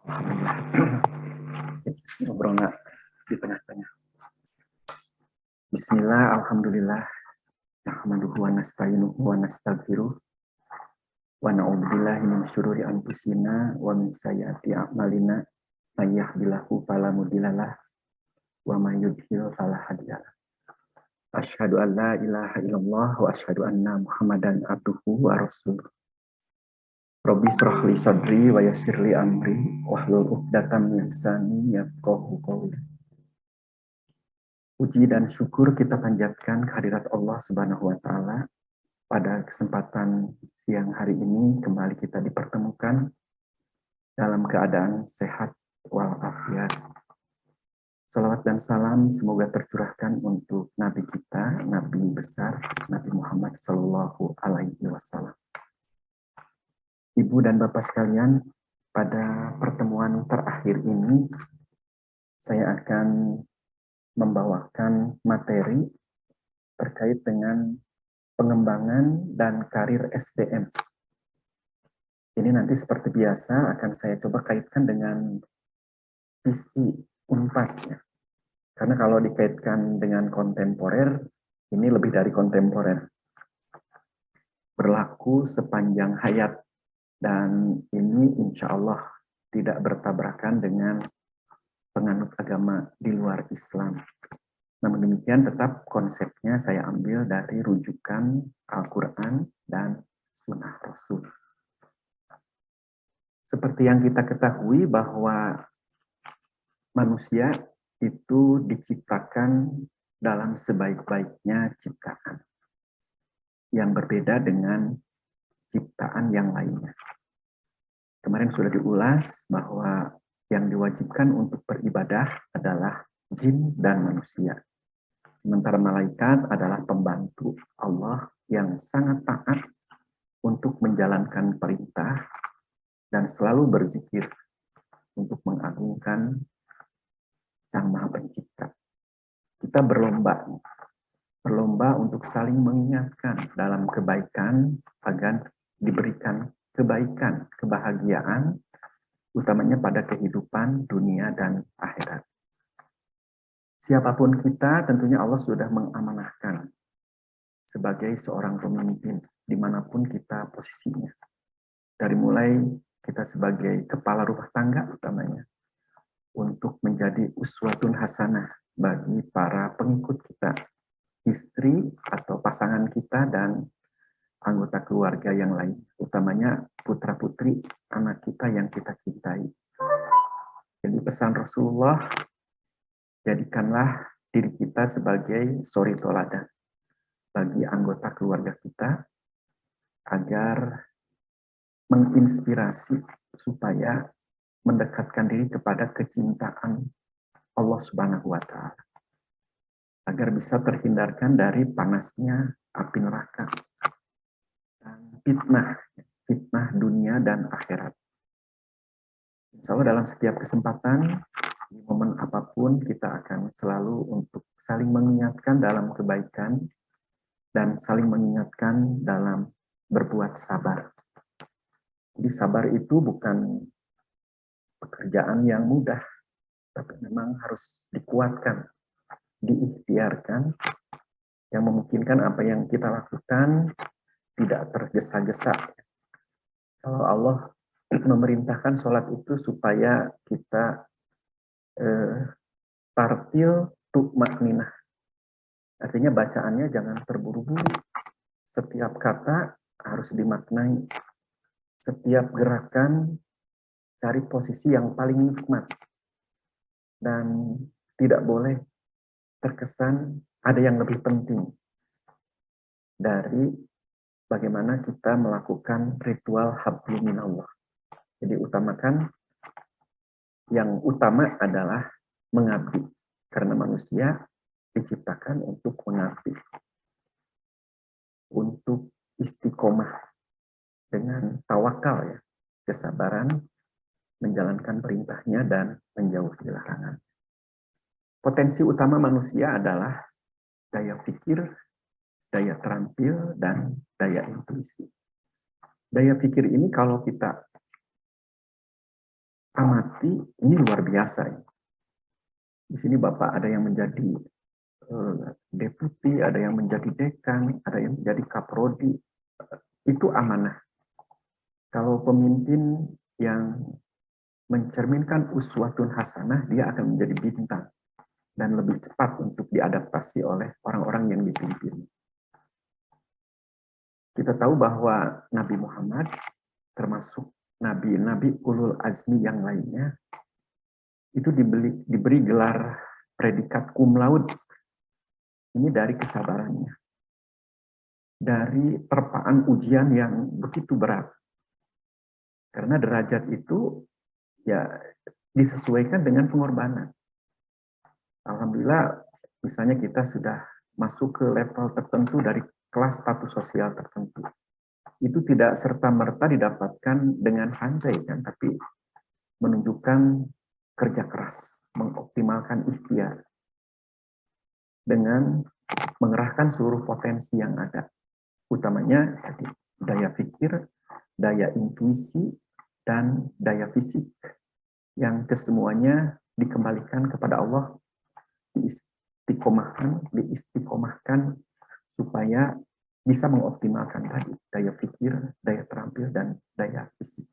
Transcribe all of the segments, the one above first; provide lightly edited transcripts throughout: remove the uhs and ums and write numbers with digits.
Alhamdulillah. Ngobrol nggak di tengah-tengah. Bismillah, alhamdulillah. Nahmaduhu wa nasta'inuhu wa nastaghfiruh. Wa na'udzubillahi min syururi anfusina wa min sayyiati a'malina. May yahdihillahu fala mudhillalah wa may yudhlil fala hadiyalah. Asyhadu an la ilaha illallah wa asyhadu anna Muhammadan abduhu wa rasuluh. Rabbi shrah li sadri wa yassir li amri wahlul 'uqdatam min lisani yafqahu qawli. Puji dan syukur kita panjatkan kehadirat Allah Subhanahu wa taala. Pada kesempatan siang hari ini kembali kita dipertemukan dalam keadaan sehat walafiat. Salawat dan salam semoga tercurahkan untuk Nabi kita, Nabi besar, Nabi Muhammad Sallallahu Alaihi Wasallam. Ibu dan Bapak sekalian, pada pertemuan terakhir ini saya akan membawakan materi terkait dengan pengembangan dan karir SDM. Ini nanti seperti biasa akan saya coba kaitkan dengan visi Unpas ya. Karena kalau dikaitkan dengan kontemporer, ini lebih dari kontemporer. Berlaku sepanjang hayat dan ini insya Allah tidak bertabrakan dengan penganut agama di luar Islam. Namun demikian tetap konsepnya saya ambil dari rujukan Al-Quran dan Sunnah Rasul. Seperti yang kita ketahui bahwa manusia itu diciptakan dalam sebaik-baiknya ciptaan yang berbeda dengan ciptaan yang lainnya. Kemarin sudah diulas bahwa yang diwajibkan untuk beribadah adalah jin dan manusia. Sementara malaikat adalah pembantu Allah yang sangat taat untuk menjalankan perintah dan selalu berzikir untuk mengagungkan Sang Maha Pencipta. Kita berlomba untuk saling mengingatkan dalam kebaikan agar diberikan kebaikan, kebahagiaan, utamanya pada kehidupan dunia dan akhirat. Siapapun kita, tentunya Allah sudah mengamanahkan sebagai seorang pemimpin, dimanapun kita posisinya. Dari mulai kita sebagai kepala rumah tangga utamanya, untuk menjadi uswatun hasanah bagi para pengikut kita, istri atau pasangan kita dan anggota keluarga yang lain, utamanya putra-putri anak kita yang kita cintai. Jadi pesan Rasulullah, jadikanlah diri kita sebagai suri toladan bagi anggota keluarga kita agar menginspirasi supaya mendekatkan diri kepada kecintaan Allah Subhanahu wa taala agar bisa terhindarkan dari panasnya api neraka dan fitnah dunia dan akhirat. Insya Allah dalam setiap kesempatan, di momen apapun kita akan selalu untuk saling mengingatkan dalam kebaikan dan saling mengingatkan dalam berbuat sabar. Jadi sabar itu bukan pekerjaan yang mudah, tapi memang harus dikuatkan, diikhtiarkan, yang memungkinkan apa yang kita lakukan tidak tergesa-gesa. Kalau Allah memerintahkan sholat itu supaya kita tartil tu'makninah. Artinya bacaannya jangan terburu-buru. Setiap kata harus dimaknai. Setiap gerakan cari posisi yang paling nikmat. Dan tidak boleh terkesan ada yang lebih penting dari bagaimana kita melakukan ritual hablum minallah. Jadi yang utama adalah mengabdi. Karena manusia diciptakan untuk mengabdi. Untuk istiqomah dengan tawakal ya. Kesabaran, menjalankan perintahnya dan menjauhi larangan. Potensi utama manusia adalah daya pikir, daya terampil, dan daya intuisi. Daya pikir ini kalau kita amati, ini luar biasa. Di sini Bapak ada yang menjadi deputi, ada yang menjadi dekan, ada yang menjadi kaprodi. Itu amanah. Kalau pemimpin yang mencerminkan uswatun hasanah, dia akan menjadi bintang dan lebih cepat untuk diadaptasi oleh orang-orang yang dipimpin. Kita tahu bahwa Nabi Muhammad termasuk nabi-nabi ulul azmi yang lainnya itu diberi gelar predikat cum laude. Ini dari kesabarannya, dari terpaan ujian yang begitu berat. Karena derajat itu ya disesuaikan dengan pengorbanan. Alhamdulillah, misalnya kita sudah masuk ke level tertentu dari kelas status sosial tertentu. Itu tidak serta-merta didapatkan dengan santai, kan, tapi menunjukkan kerja keras, mengoptimalkan ikhtiar dengan mengerahkan seluruh potensi yang ada, utamanya daya pikir, daya intuisi, dan daya fisik yang kesemuanya dikembalikan kepada Allah, diistiqomahkan supaya bisa mengoptimalkan tadi daya pikir, daya terampil, dan daya fisik,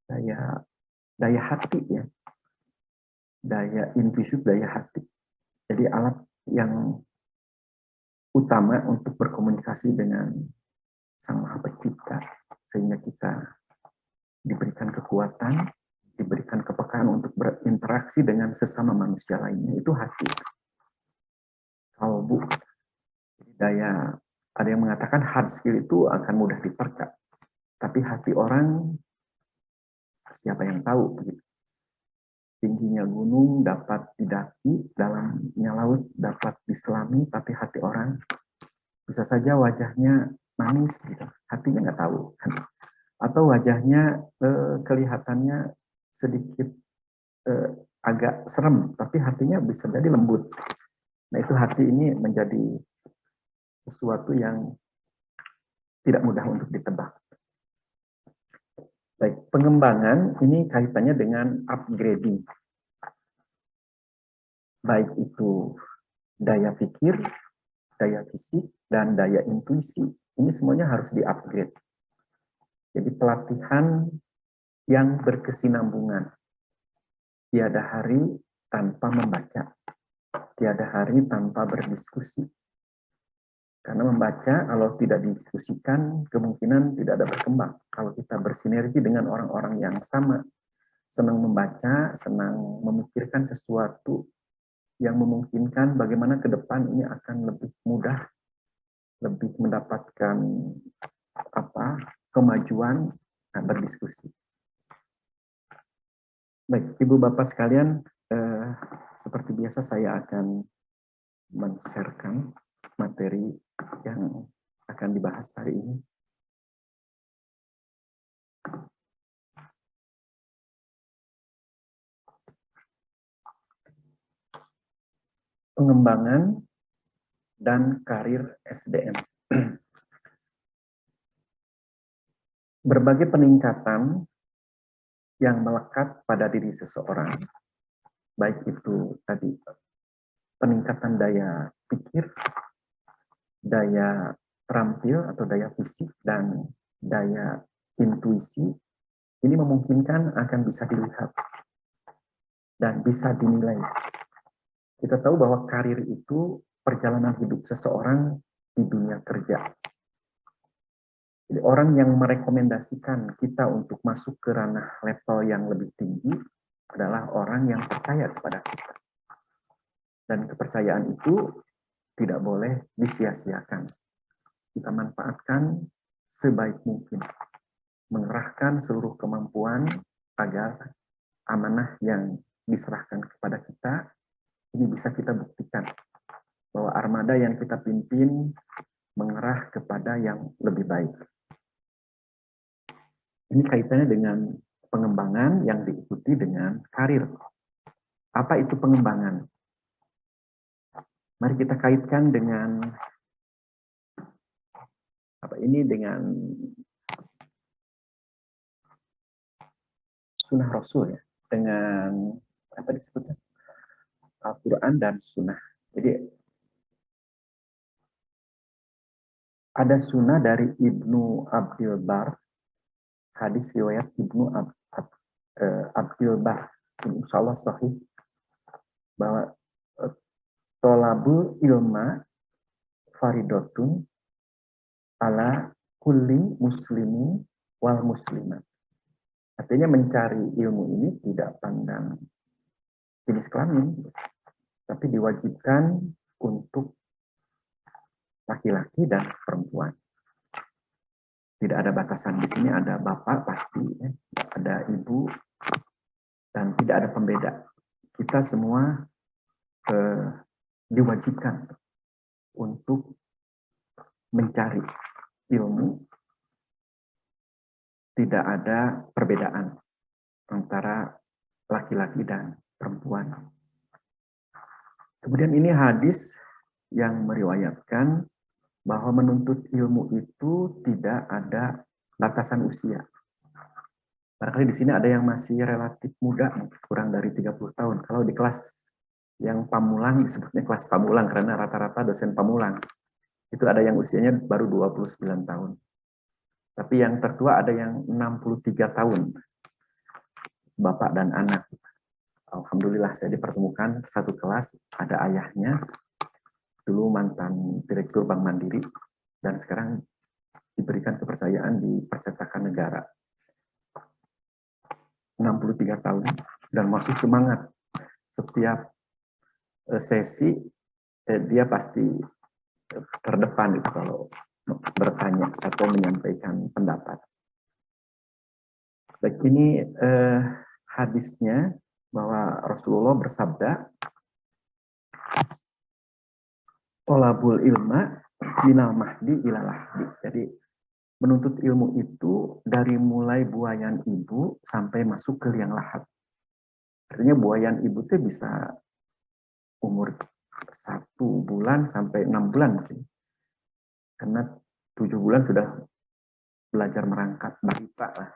daya hati, ya, daya intuisi, daya hati. Jadi alat yang utama untuk berkomunikasi dengan Sang Maha Pencipta, sehingga kita diberikan kekuatan, diberikan kepekaan untuk berinteraksi dengan sesama manusia lainnya, itu hati. Kalbu, daya, ada yang mengatakan hard skill itu akan mudah diterka, tapi hati orang siapa yang tahu, begitu. Tingginya gunung dapat didaki, dalamnya laut dapat diselami, tapi hati orang bisa saja wajahnya manis, gitu. Hatinya nggak tahu. Atau wajahnya kelihatannya sedikit agak serem, tapi hatinya bisa jadi lembut. Nah, itu hati ini menjadi sesuatu yang tidak mudah untuk ditebak. Baik, pengembangan ini kaitannya dengan upgrading. Baik itu daya pikir, daya fisik, dan daya intuisi. Ini semuanya harus di-upgrade. Jadi pelatihan yang berkesinambungan. Tiada hari tanpa membaca. Tiada hari tanpa berdiskusi. Karena membaca, kalau tidak didiskusikan, kemungkinan tidak ada berkembang. Kalau kita bersinergi dengan orang-orang yang sama, senang membaca, senang memikirkan sesuatu yang memungkinkan bagaimana ke depan ini akan lebih mudah, lebih mendapatkan kemajuan, berdiskusi. Baik, Ibu Bapak sekalian, seperti biasa saya akan men-sharekan materi yang akan dibahas hari ini. Pengembangan dan karir SDM. Berbagai peningkatan yang melekat pada diri seseorang, baik itu tadi peningkatan daya pikir, daya terampil atau daya fisik, dan daya intuisi, ini memungkinkan akan bisa dilihat dan bisa dinilai. Kita tahu bahwa karir itu perjalanan hidup seseorang di dunia kerja. Jadi orang yang merekomendasikan kita untuk masuk ke ranah level yang lebih tinggi adalah orang yang percaya kepada kita. Dan kepercayaan itu tidak boleh disia-siakan. Kita manfaatkan sebaik mungkin. Mengerahkan seluruh kemampuan agar amanah yang diserahkan kepada kita, ini bisa kita buktikan bahwa armada yang kita pimpin mengarah kepada yang lebih baik. Ini kaitannya dengan pengembangan yang diikuti dengan karir. Apa itu pengembangan? Mari kita kaitkan dengan dengan sunnah Rasul ya, dengan apa disebutnya Al-Quran dan sunnah. Jadi ada sunnah dari Ibnu Abdul Bar, hadis riwayat Ibnu Abdul Bar, insya Allah sahih, bahwa tolabul ilma faridotun ala kulli muslimin wal muslimat. Artinya mencari ilmu ini tidak pandang jenis kelamin, tapi diwajibkan untuk laki-laki dan perempuan. Tidak ada batasan di sini, ada bapak pasti, ya. Ada ibu, dan tidak ada pembeda. Kita semua diwajibkan untuk mencari ilmu. Tidak ada perbedaan antara laki-laki dan perempuan. Kemudian ini hadis yang meriwayatkan bahwa menuntut ilmu itu tidak ada batasan usia. Barangkali di sini ada yang masih relatif muda, kurang dari 30 tahun. Kalau di kelas yang pamulang, disebutnya kelas pamulang karena rata-rata dosen pamulang. Itu ada yang usianya baru 29 tahun. Tapi yang tertua ada yang 63 tahun. Bapak dan anak. Alhamdulillah saya dipertemukan satu kelas, ada ayahnya, dulu mantan direktur Bank Mandiri, dan sekarang diberikan kepercayaan di percetakan negara. 63 tahun, dan masih semangat. Setiap sesi, dia pasti terdepan itu kalau bertanya atau menyampaikan pendapat. Baik, ini hadisnya bahwa Rasulullah bersabda, tolabul ilma minal mahdi ilal lahdi. Jadi menuntut ilmu itu dari mulai buayan ibu sampai masuk ke liang lahat. Artinya buayan ibu itu bisa umur 1 bulan sampai 6 bulan mungkin. Karena 7 bulan sudah belajar merangkak balita lah.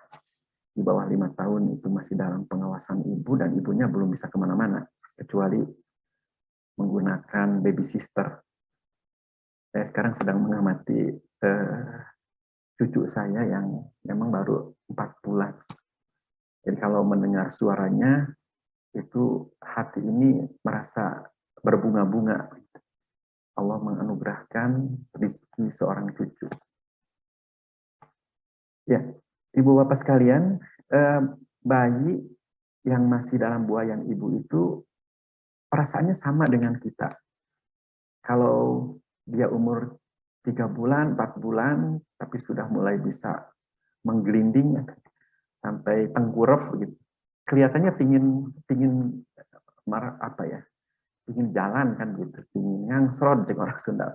Di bawah 5 tahun itu masih dalam pengawasan ibu dan ibunya belum bisa kemana-mana kecuali menggunakan baby sister. Saya sekarang sedang mengamati cucu saya yang memang baru 4 bulan. Jadi kalau mendengar suaranya itu hati ini merasa berbunga-bunga. Allah menganugerahkan rezeki seorang cucu. Ya, ibu bapak sekalian, bayi yang masih dalam buayan ibu itu perasaannya sama dengan kita. Kalau dia umur 3 bulan, 4 bulan, tapi sudah mulai bisa menggelinding sampai tengkurap begitu. Kelihatannya pingin marah apa ya? Pingin jalan kan gitu, pingin ngangsrot dengan orang Sunda.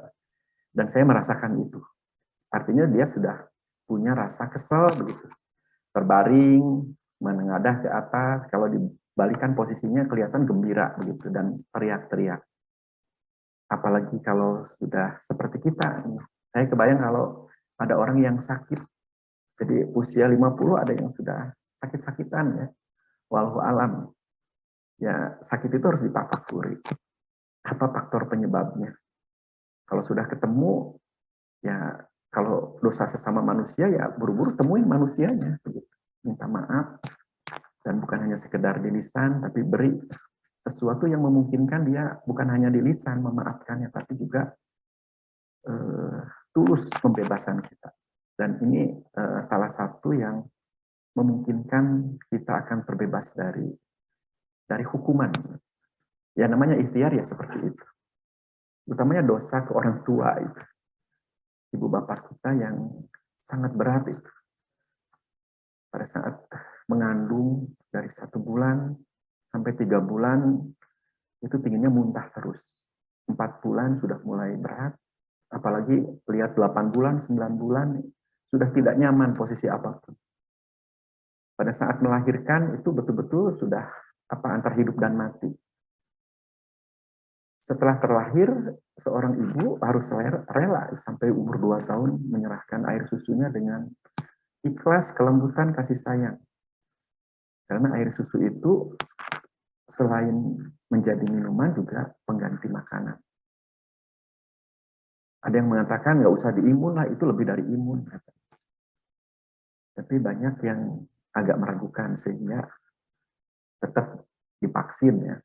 Dan saya merasakan itu. Artinya dia sudah punya rasa kesel begitu. Terbaring, menengadah ke atas, kalau dibalikan posisinya kelihatan gembira begitu dan teriak-teriak. Apalagi kalau sudah seperti kita. Saya kebayang kalau ada orang yang sakit. Jadi usia 50 ada yang sudah sakit-sakitan ya. Wallahu alam. Ya, sakit itu harus ditafakuri. Apa faktor penyebabnya? Kalau sudah ketemu, ya kalau dosa sesama manusia ya buru-buru temuin manusianya. Begitu. Minta maaf. Dan bukan hanya sekedar di lisan, tapi beri sesuatu yang memungkinkan dia bukan hanya di lisan memaafkannya, tapi juga tulus pembebasan kita. Dan ini salah satu yang memungkinkan kita akan terbebas dari hukuman. Ya namanya ikhtiar ya seperti itu. Utamanya dosa ke orang tua itu. Ibu bapak kita yang sangat berat itu. Pada saat mengandung dari 1 bulan sampai 3 bulan itu pinginnya muntah terus. 4 bulan sudah mulai berat, apalagi lihat 8 bulan, 9 bulan sudah tidak nyaman posisi apapun. Pada saat melahirkan itu betul-betul sudah antar hidup dan mati. Setelah terlahir, seorang ibu harus rela sampai umur 2 tahun menyerahkan air susunya dengan ikhlas, kelembutan, kasih sayang. Karena air susu itu selain menjadi minuman juga pengganti makanan. Ada yang mengatakan nggak usah diimun lah, itu lebih dari imun. Tapi banyak yang agak meragukan sehingga tetap divaksin ya.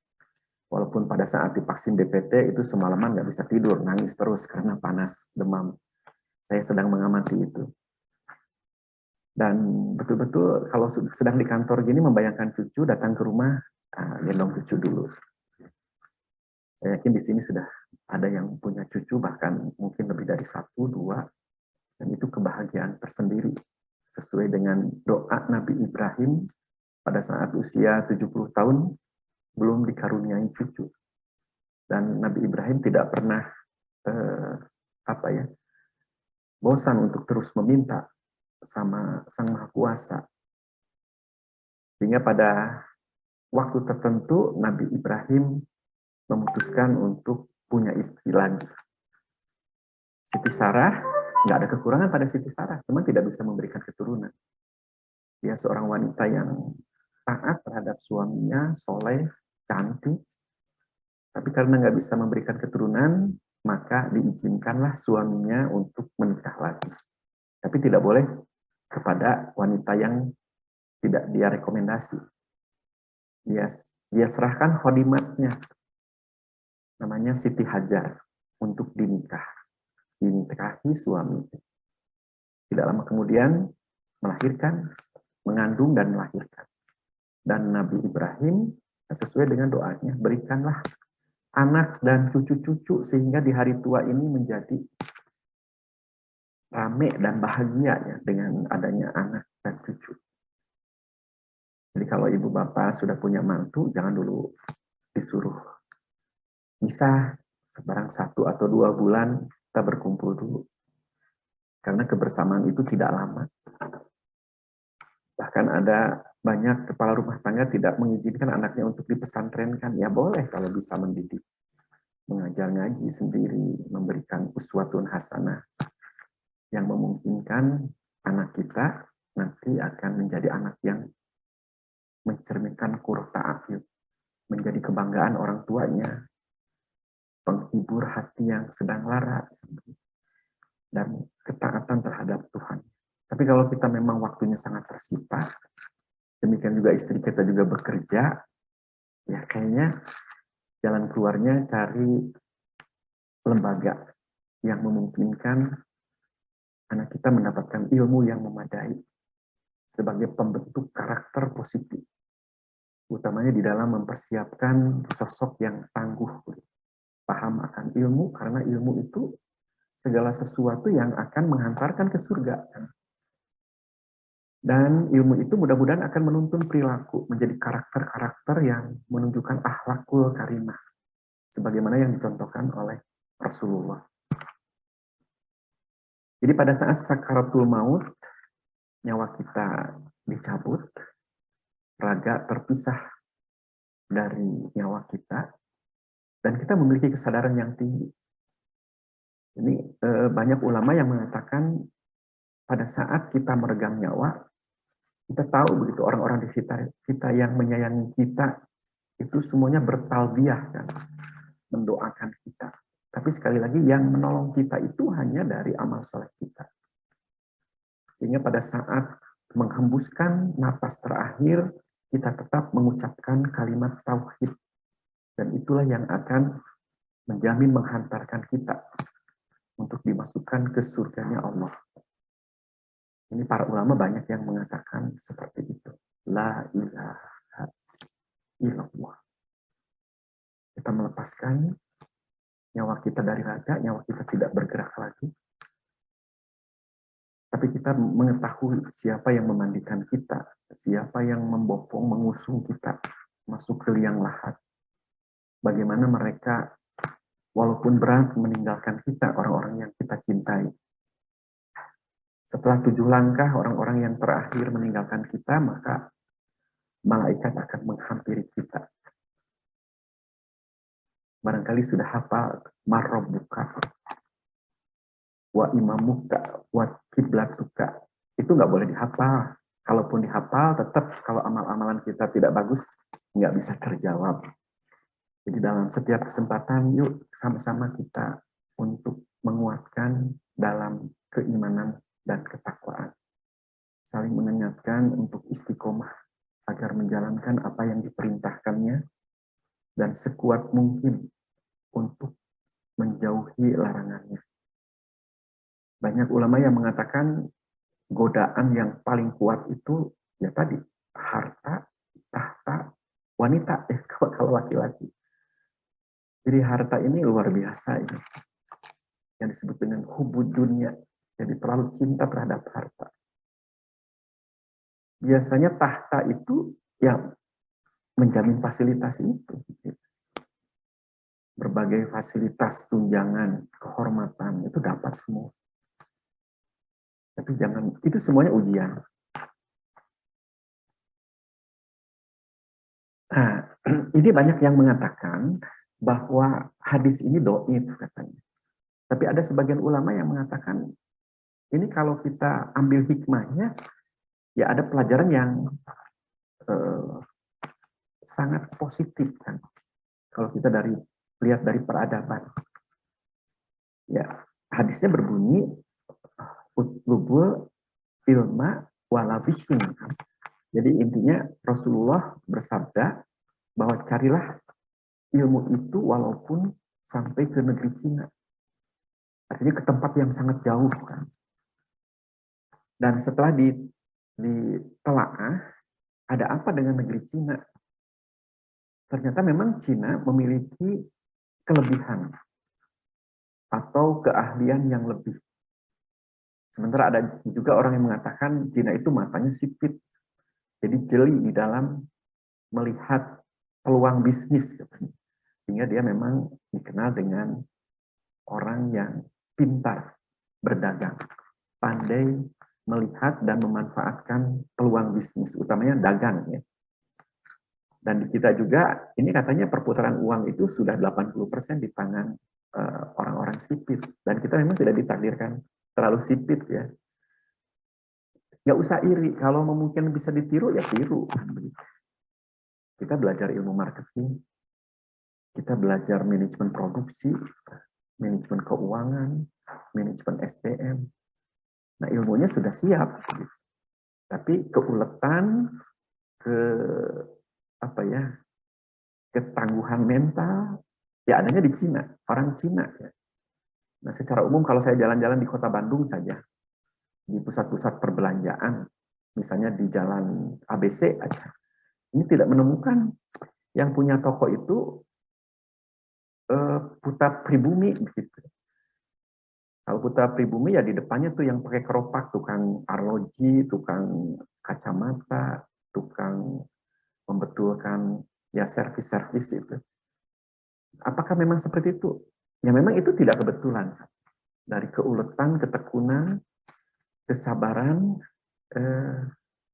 Walaupun pada saat divaksin DPT itu semalaman nggak bisa tidur, nangis terus karena panas, demam. Saya sedang mengamati itu. Dan betul-betul kalau sedang di kantor gini membayangkan cucu datang ke rumah, gendong cucu dulu. Saya yakin di sini sudah ada yang punya cucu, bahkan mungkin lebih dari 1, 2, dan itu kebahagiaan tersendiri. Sesuai dengan doa Nabi Ibrahim pada saat usia 70 tahun belum dikaruniai cucu. Dan Nabi Ibrahim tidak pernah bosan untuk terus meminta sama Sang Maha Kuasa. Sehingga pada waktu tertentu Nabi Ibrahim memutuskan untuk punya istri lagi. Siti Sarah, nggak ada kekurangan pada Siti Sarah, cuma tidak bisa memberikan keturunan. Dia seorang wanita yang taat terhadap suaminya, soleh, cantik, tapi karena nggak bisa memberikan keturunan, maka diizinkanlah suaminya untuk menikah lagi. Tapi tidak boleh kepada wanita yang tidak dia rekomendasi. Dia serahkan khodimatnya, namanya Siti Hajar, untuk dinikahi suami. Tidak lama kemudian melahirkan, mengandung dan melahirkan. Dan Nabi Ibrahim sesuai dengan doanya, berikanlah anak dan cucu-cucu sehingga di hari tua ini menjadi rame dan bahagia ya dengan adanya anak dan cucu. Jadi kalau ibu bapak sudah punya mantu, jangan dulu disuruh bisa sebarang 1 atau 2 bulan kita berkumpul dulu. Karena kebersamaan itu tidak lama. Bahkan ada banyak kepala rumah tangga tidak mengizinkan anaknya untuk dipesantrenkan. Ya boleh kalau bisa mendidik. Mengajar ngaji sendiri, memberikan uswatun hasanah. Yang memungkinkan anak kita nanti akan menjadi anak yang mencerminkan qurrata a'yun, menjadi kebanggaan orang tuanya, penghibur hati yang sedang lara, dan ketaatan terhadap Tuhan. Tapi kalau kita memang waktunya sangat tersita, demikian juga istri kita juga bekerja, ya kayaknya jalan keluarnya cari lembaga yang memungkinkan anak kita mendapatkan ilmu yang memadai sebagai pembentuk karakter positif, utamanya di dalam mempersiapkan sosok yang tangguh, paham akan ilmu, karena ilmu itu segala sesuatu yang akan menghantarkan ke surga. Dan ilmu itu mudah-mudahan akan menuntun perilaku, menjadi karakter-karakter yang menunjukkan akhlakul karimah, sebagaimana yang dicontohkan oleh Rasulullah. Jadi pada saat sakaratul maut, nyawa kita dicabut, raga terpisah dari nyawa kita, dan kita memiliki kesadaran yang tinggi. Ini banyak ulama yang mengatakan pada saat kita meregang nyawa, kita tahu begitu orang-orang di sekitar kita yang menyayangi kita itu semuanya bertalbiyah kan, mendoakan kita. Tapi sekali lagi yang menolong kita itu hanya dari amal soleh kita. Sehingga pada saat menghembuskan napas terakhir, kita tetap mengucapkan kalimat tauhid. Dan itulah yang akan menjamin menghantarkan kita untuk dimasukkan ke surganya Allah. Ini para ulama banyak yang mengatakan seperti itu. La ilaha illallah. Kita melepaskan nyawa kita dari raga, nyawa kita tidak bergerak lagi. Tapi kita mengetahui siapa yang memandikan kita, siapa yang membopong, mengusung kita masuk ke liang lahat. Bagaimana mereka walaupun berat meninggalkan kita, orang-orang yang kita cintai. Setelah 7 langkah orang-orang yang terakhir meninggalkan kita, maka malaikat akan menghampiri kita. Barangkali sudah hafal marrabbuka, wa imamuka, wa kiblatuka. Itu nggak boleh dihafal. Kalaupun dihafal, tetap kalau amal-amalan kita tidak bagus, nggak bisa terjawab. Jadi dalam setiap kesempatan, yuk sama-sama kita untuk menguatkan dalam keimanan dan ketakwaan. Saling mengingatkan untuk istiqomah agar menjalankan apa yang diperintahkannya dan sekuat mungkin untuk menjauhi larangannya. Banyak ulama yang mengatakan godaan yang paling kuat itu ya tadi harta, tahta, wanita ya kalau laki-laki. Jadi harta ini luar biasa ini. Yang disebut dengan hubud dunia. Jadi terlalu cinta terhadap harta. Biasanya tahta itu yang menjamin fasilitas itu. Berbagai fasilitas, tunjangan, kehormatan itu dapat semua. Tapi jangan, itu semuanya ujian. Nah, ini banyak yang mengatakan bahwa hadis ini do'if katanya. Tapi ada sebagian ulama yang mengatakan ini kalau kita ambil hikmahnya, ya ada pelajaran yang sangat positif kan. Kalau kita lihat dari peradaban. Ya, hadisnya berbunyi utlubul ilma wala bisyun. Jadi intinya Rasulullah bersabda bahwa carilah ilmu itu walaupun sampai ke negeri Cina. Artinya ke tempat yang sangat jauh kan. Dan setelah ditelaah, ada apa dengan negeri Cina? Ternyata memang Cina memiliki kelebihan atau keahlian yang lebih. Sementara ada juga orang yang mengatakan Cina itu matanya sipit. Jadi jeli di dalam melihat peluang bisnis. Sehingga dia memang dikenal dengan orang yang pintar berdagang. Pandai melihat dan memanfaatkan peluang bisnis, utamanya dagang. Ya. Dan di kita juga, ini katanya perputaran uang itu sudah 80% di tangan orang-orang sipit. Dan kita memang tidak ditakdirkan terlalu sipit ya. Nggak usah iri, kalau mungkin bisa ditiru, ya tiru. Kita belajar ilmu marketing, kita belajar manajemen produksi, manajemen keuangan, manajemen SDM. Nah ilmunya sudah siap. Tapi keuletan, ketangguhan mental, ya adanya di Cina, orang Cina. Ya. Nah secara umum kalau saya jalan-jalan di kota Bandung saja, di pusat-pusat perbelanjaan, misalnya di jalan ABC aja, ini tidak menemukan yang punya toko itu Putra Pribumi begitu. Kalau Putra Pribumi ya di depannya tuh yang pakai keropak, tukang arloji, tukang kacamata, tukang membetulkan ya servis-servis itu. Apakah memang seperti itu? Ya memang itu tidak kebetulan. Dari keuletan, ketekunan, kesabaran,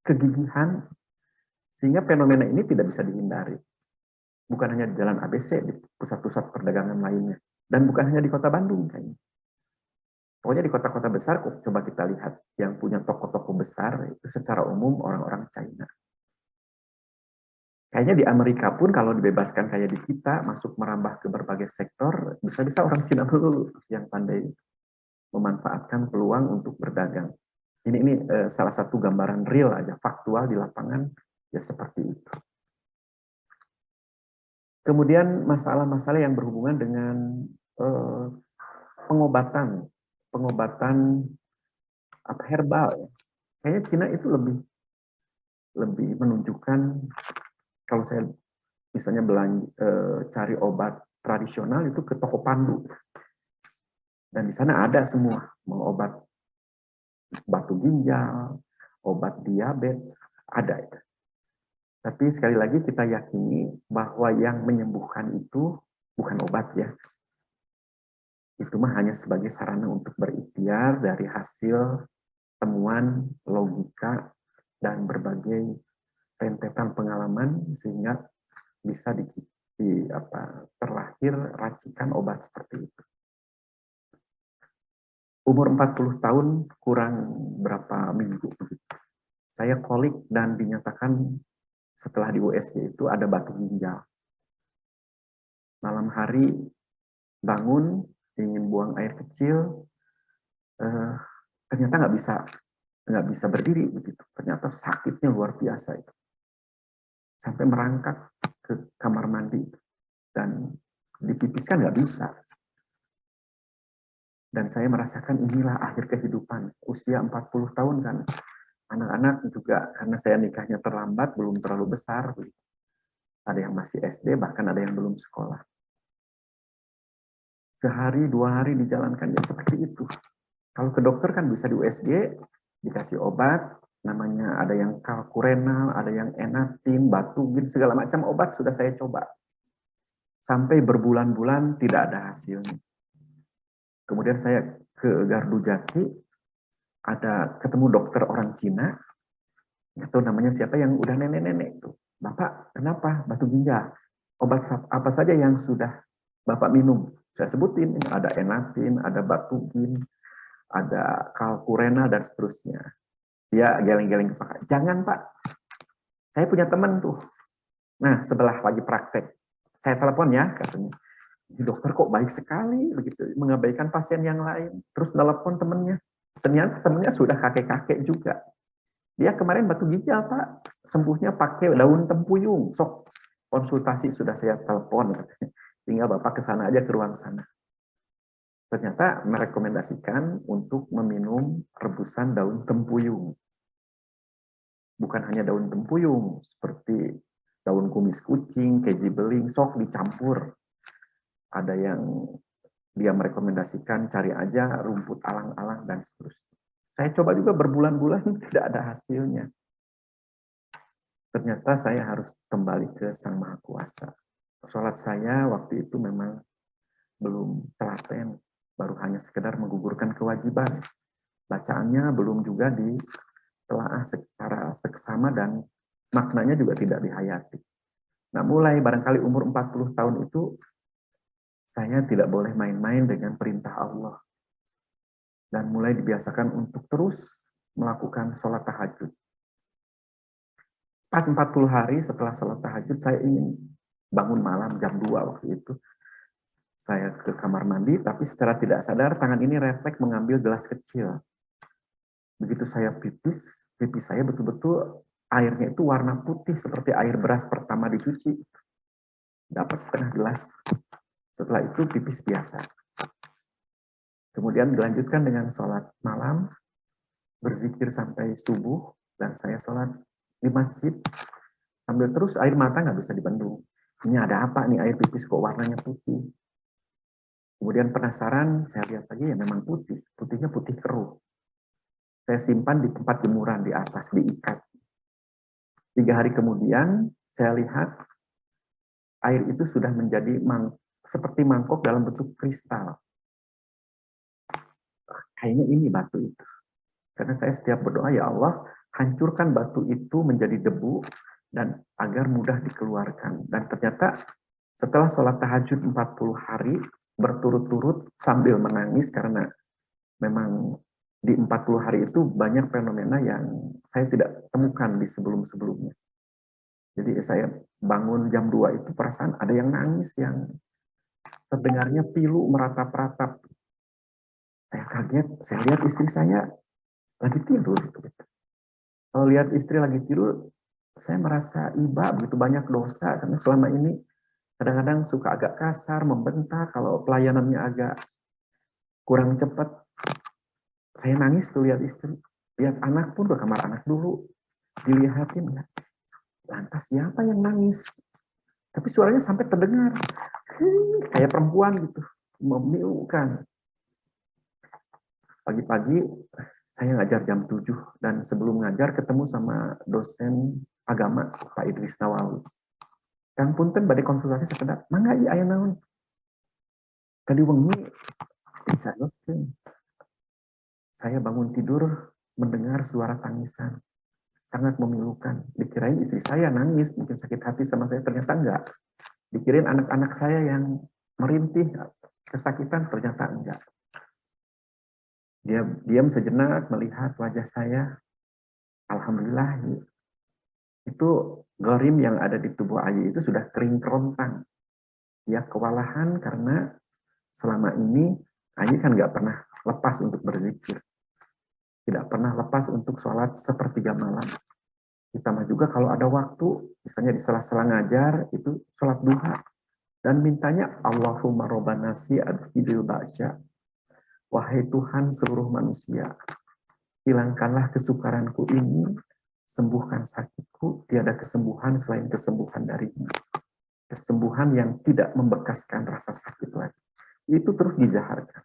kegigihan, sehingga fenomena ini tidak bisa dihindari. Bukan hanya di jalan ABC, di pusat-pusat perdagangan lainnya. Dan bukan hanya di kota Bandung kayaknya. Pokoknya di kota-kota besar, coba kita lihat, yang punya toko-toko besar, itu secara umum orang-orang China. Kayaknya di Amerika pun kalau dibebaskan kayak di kita, masuk merambah ke berbagai sektor, bisa-bisa orang Cina dulu yang pandai memanfaatkan peluang untuk berdagang. Ini salah satu gambaran real aja, faktual di lapangan, ya seperti itu. Kemudian masalah-masalah yang berhubungan dengan pengobatan herbal. Ya. Kayaknya Cina itu lebih menunjukkan, kalau saya misalnya cari obat tradisional itu ke toko Pandu. Dan di sana ada semua, mau obat batu ginjal, obat diabetes, ada itu. Tapi sekali lagi kita yakini bahwa yang menyembuhkan itu bukan obat ya. Itu mah hanya sebagai sarana untuk berikhtiar dari hasil temuan, logika, dan berbagai rentetan pengalaman sehingga bisa terlahir racikan obat seperti itu. Umur 40 tahun kurang berapa minggu. Saya kolik dan dinyatakan setelah di USG itu ada batu ginjal. Malam hari bangun, ingin buang air kecil, ternyata nggak bisa berdiri begitu. Ternyata sakitnya luar biasa itu. Sampai merangkak ke kamar mandi dan dipipiskan nggak bisa. Dan saya merasakan inilah akhir kehidupan. Usia 40 tahun kan. Anak-anak juga karena saya nikahnya terlambat, belum terlalu besar. Ada yang masih SD, bahkan ada yang belum sekolah. Sehari, 2 hari dijalankan ya seperti itu. Kalau ke dokter kan bisa di USG, dikasih obat, namanya ada yang kalkurenal, ada yang enatin, batugin, segala macam obat sudah saya coba. Sampai berbulan-bulan tidak ada hasilnya. Kemudian saya ke Gardu Jati, ada ketemu dokter orang Cina, itu namanya siapa yang udah nenek-nenek tuh. Bapak, kenapa batu ginjal? Obat apa saja yang sudah Bapak minum? Saya sebutin, ada enatin, ada batugin, ada kalkurena, dan seterusnya. Dia geleng-geleng kepala. Jangan Pak, saya punya teman tuh. Nah, sebelah lagi praktek, saya telepon ya, katanya. Dokter kok baik sekali, begitu, mengabaikan pasien yang lain. Terus telepon temennya. Ternyata temennya sudah kakek-kakek juga. Dia kemarin batu ginjal Pak, sembuhnya pakai daun tempuyung. Sok, konsultasi sudah saya telepon, katanya. Tinggal Bapak ke sana aja, ke ruang sana. Ternyata merekomendasikan untuk meminum rebusan daun tempuyung. Bukan hanya daun tempuyung, seperti daun kumis kucing, keji beling, sok dicampur. Ada yang dia merekomendasikan cari aja rumput alang-alang dan seterusnya. Saya coba juga berbulan-bulan tidak ada hasilnya. Ternyata saya harus kembali ke Sang Maha Kuasa. Sholat saya waktu itu memang belum telaten, baru hanya sekedar menggugurkan kewajiban. Bacaannya belum juga ditelaah secara seksama dan maknanya juga tidak dihayati. Nah, mulai barangkali umur 40 tahun itu, saya tidak boleh main-main dengan perintah Allah. Dan mulai dibiasakan untuk terus melakukan sholat tahajud. Pas 40 hari setelah sholat tahajud, saya ingin bangun malam jam 2 waktu itu. Saya ke kamar mandi, tapi secara tidak sadar tangan ini refleks mengambil gelas kecil. Begitu saya pipis saya betul-betul airnya itu warna putih seperti air beras pertama dicuci. Dapat setengah gelas. Setelah itu pipis biasa. Kemudian dilanjutkan dengan sholat malam, berzikir sampai subuh, dan saya sholat di masjid, sambil terus air mata nggak bisa dibendung. Ini ada apa nih air pipis kok warnanya putih? Kemudian penasaran, saya lihat lagi ya memang putih. Putihnya putih keruh. Saya simpan di tempat jemuran di atas, diikat. 3 hari kemudian, saya lihat air itu sudah menjadi seperti mangkok dalam bentuk kristal. Kayaknya ini batu itu. Karena saya setiap berdoa, ya Allah, hancurkan batu itu menjadi debu dan agar mudah dikeluarkan. Dan ternyata setelah sholat tahajud 40 hari berturut-turut sambil menangis karena memang di 40 hari itu banyak fenomena yang saya tidak temukan di sebelum-sebelumnya. Jadi saya bangun jam 2 itu perasaan ada yang nangis yang terdengarnya pilu meratap-ratap. Saya kaget, saya lihat istri saya lagi tidur. Kalau lihat istri lagi tidur, saya merasa iba begitu banyak dosa karena selama ini kadang-kadang suka agak kasar, membentak kalau pelayanannya agak kurang cepat. Saya nangis tuh lihat istri, lihat anak pun ke kamar anak dulu, dilihatin ya. Lantas siapa yang nangis? Tapi suaranya sampai terdengar, kayak perempuan gitu, memilukan. Pagi-pagi saya ngajar jam 7 dan sebelum ngajar ketemu sama dosen agama Pak Idris Nawawi. Kang punten badai konsultasi sekedar, mangga ieu aya naon? Tadi wengi dicaroskeun. Saya bangun tidur mendengar suara tangisan. Sangat memilukan. Dikirain istri saya nangis, mungkin sakit hati sama saya, ternyata enggak. Dikirain anak-anak saya yang merintih, kesakitan, ternyata enggak. Dia diam sejenak melihat wajah saya, Alhamdulillah itu gorim yang ada di tubuh Ayu itu sudah kering kerontang. Dia kewalahan karena selama ini Ayu kan nggak pernah lepas untuk berzikir. Tidak pernah lepas untuk sholat sepertiga malam. Ditambah juga kalau ada waktu, misalnya di sela-sela ngajar, itu sholat duha. Dan mintanya, Allahumma robbana si'adhidil ba'sya. Wahai Tuhan seluruh manusia, hilangkanlah kesukaranku ini, sembuhkan sakitku, tiada kesembuhan selain kesembuhan darimu. Kesembuhan yang tidak membekaskan rasa sakit lagi. Itu terus dijaharkan.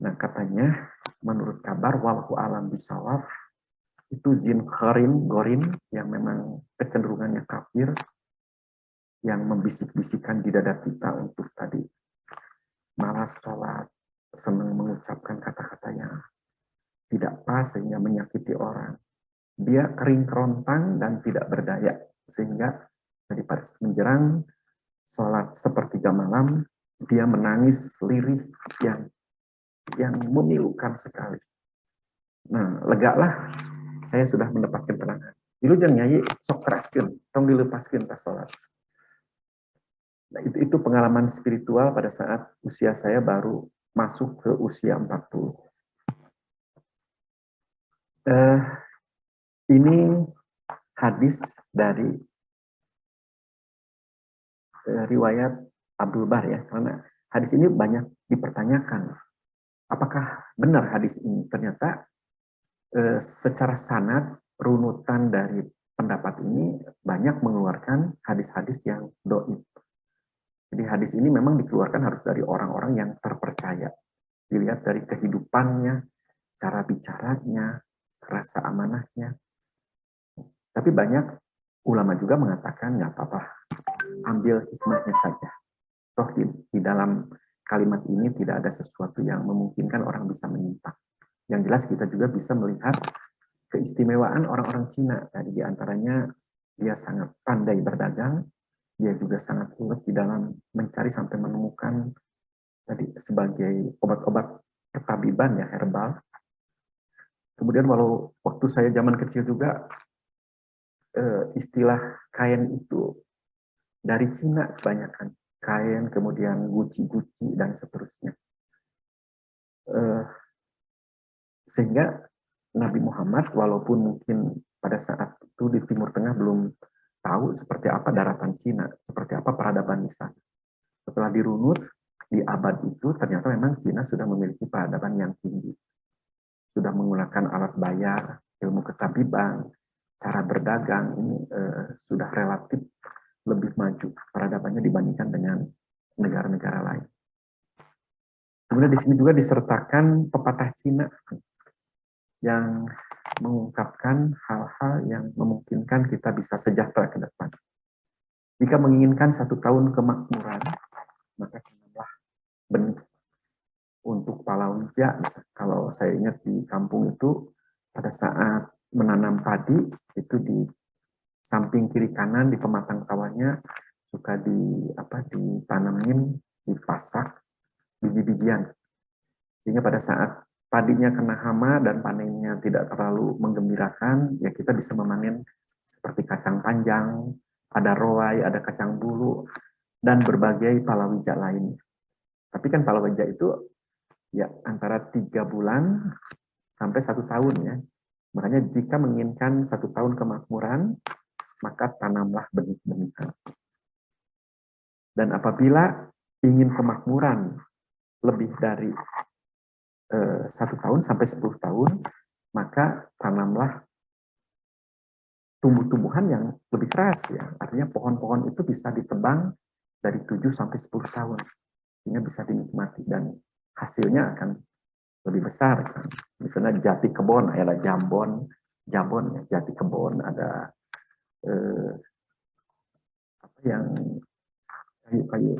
Nah katanya, menurut kabar, walhu alam bisawaf, itu zin gorin, yang memang kecenderungannya kafir, yang membisik-bisikan di dada kita untuk tadi malas sholat, senang mengucapkan kata-kata yang tidak pas sehingga menyakiti orang. Dia kering kerontang dan tidak berdaya, sehingga tadi pada menjelang sholat sepertiga malam, dia menangis lirih yang memilukan sekali. Nah, legalah, saya sudah mendapatkan tenangan. Dulu jangan nyanyi, sok keraskan, tong dilepaskan tas sholat. Nah, itu pengalaman spiritual pada saat usia saya baru masuk ke usia 40. Ini hadis dari riwayat Abdul Bar ya, karena hadis ini banyak dipertanyakan. Apakah benar hadis ini? Ternyata secara sanad runutan dari pendapat ini banyak mengeluarkan hadis-hadis yang doib. Jadi hadis ini memang dikeluarkan harus dari orang-orang yang terpercaya. Dilihat dari kehidupannya, cara bicaranya, rasa amanahnya. Tapi banyak ulama juga mengatakan nggak apa-apa, ambil hikmahnya saja. Toh di dalam kalimat ini tidak ada sesuatu yang memungkinkan orang bisa menyimpang. Yang jelas kita juga bisa melihat keistimewaan orang-orang Cina. Tadi diantaranya dia sangat pandai berdagang, dia juga sangat ulet di dalam mencari sampai menemukan tadi sebagai obat-obat ketabiban ya, herbal. Kemudian walau waktu saya zaman kecil juga istilah kain itu dari Cina kebanyakan. Kain, kemudian guci-guci dan seterusnya. Sehingga Nabi Muhammad walaupun mungkin pada saat itu di Timur Tengah belum tahu seperti apa daratan Cina, seperti apa peradaban di sana. Setelah dirunut di abad itu ternyata memang Cina sudah memiliki peradaban yang tinggi. Sudah menggunakan alat bayar, ilmu ketabiban, cara berdagang ini sudah relatif lebih maju peradabannya dibandingkan dengan negara-negara lain. Kemudian di sini juga disertakan pepatah Cina yang mengungkapkan hal-hal yang memungkinkan kita bisa sejahtera ke depan. Jika menginginkan 1 tahun kemakmuran, maka tanamlah benih untuk palawija. Kalau saya ingat di kampung itu, pada saat menanam padi, itu di samping kiri kanan di pematang sawahnya suka ditanamin, dipasak biji-bijian. Sehingga pada saat padinya kena hama dan panennya tidak terlalu menggembirakan, ya kita bisa memanen seperti kacang panjang, ada roai, ada kacang bulu, dan berbagai palawija lain. Tapi kan palawija itu ya antara 3 bulan sampai 1 tahun ya. Makanya jika menginginkan 1 tahun kemakmuran, maka tanamlah benih-benihan. Dan apabila ingin kemakmuran lebih dari 1 tahun sampai 10 tahun, maka tanamlah tumbuh-tumbuhan yang lebih keras ya. Artinya pohon-pohon itu bisa ditebang dari 7 sampai 10 tahun. Sehingga bisa dinikmati dan hasilnya akan lebih besar kan. Misalnya jati kebon, ada jambon ya, jati kebon, ada yang kayu-kayu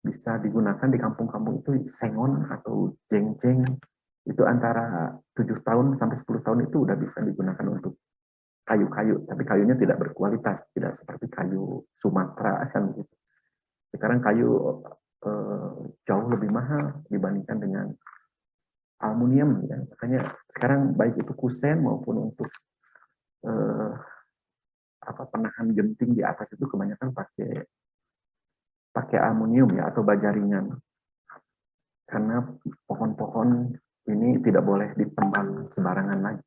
bisa digunakan di kampung-kampung itu sengon atau jeng-jeng, itu antara 7 tahun sampai 10 tahun itu udah bisa digunakan untuk kayu-kayu, tapi kayunya tidak berkualitas, tidak seperti kayu Sumatera kan gitu. Sekarang kayu jauh lebih mahal dibandingkan dengan aluminium ya. Makanya sekarang baik itu kusen maupun untuk penahan genting di atas itu kebanyakan pakai aluminium ya atau baja ringan. Karena pohon-pohon ini tidak boleh ditebang sembarangan lagi.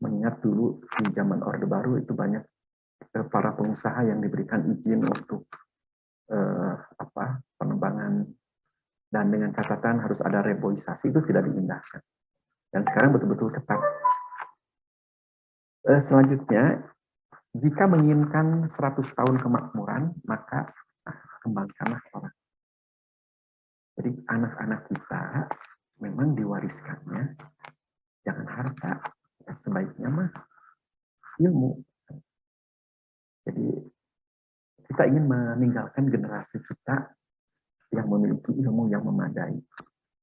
Mengingat dulu di zaman Orde Baru itu banyak para pengusaha yang diberikan izin untuk penebangan dan dengan catatan harus ada reboisasi, itu tidak diindahkan. Dan sekarang betul-betul ketat. Selanjutnya, jika menginginkan 100 tahun kemakmuran, maka kembangkanlah orang. Jadi anak-anak kita memang diwariskannya jangan harta, ya, sebaiknya mah ilmu. Jadi kita ingin meninggalkan generasi kita yang memiliki ilmu yang memadai,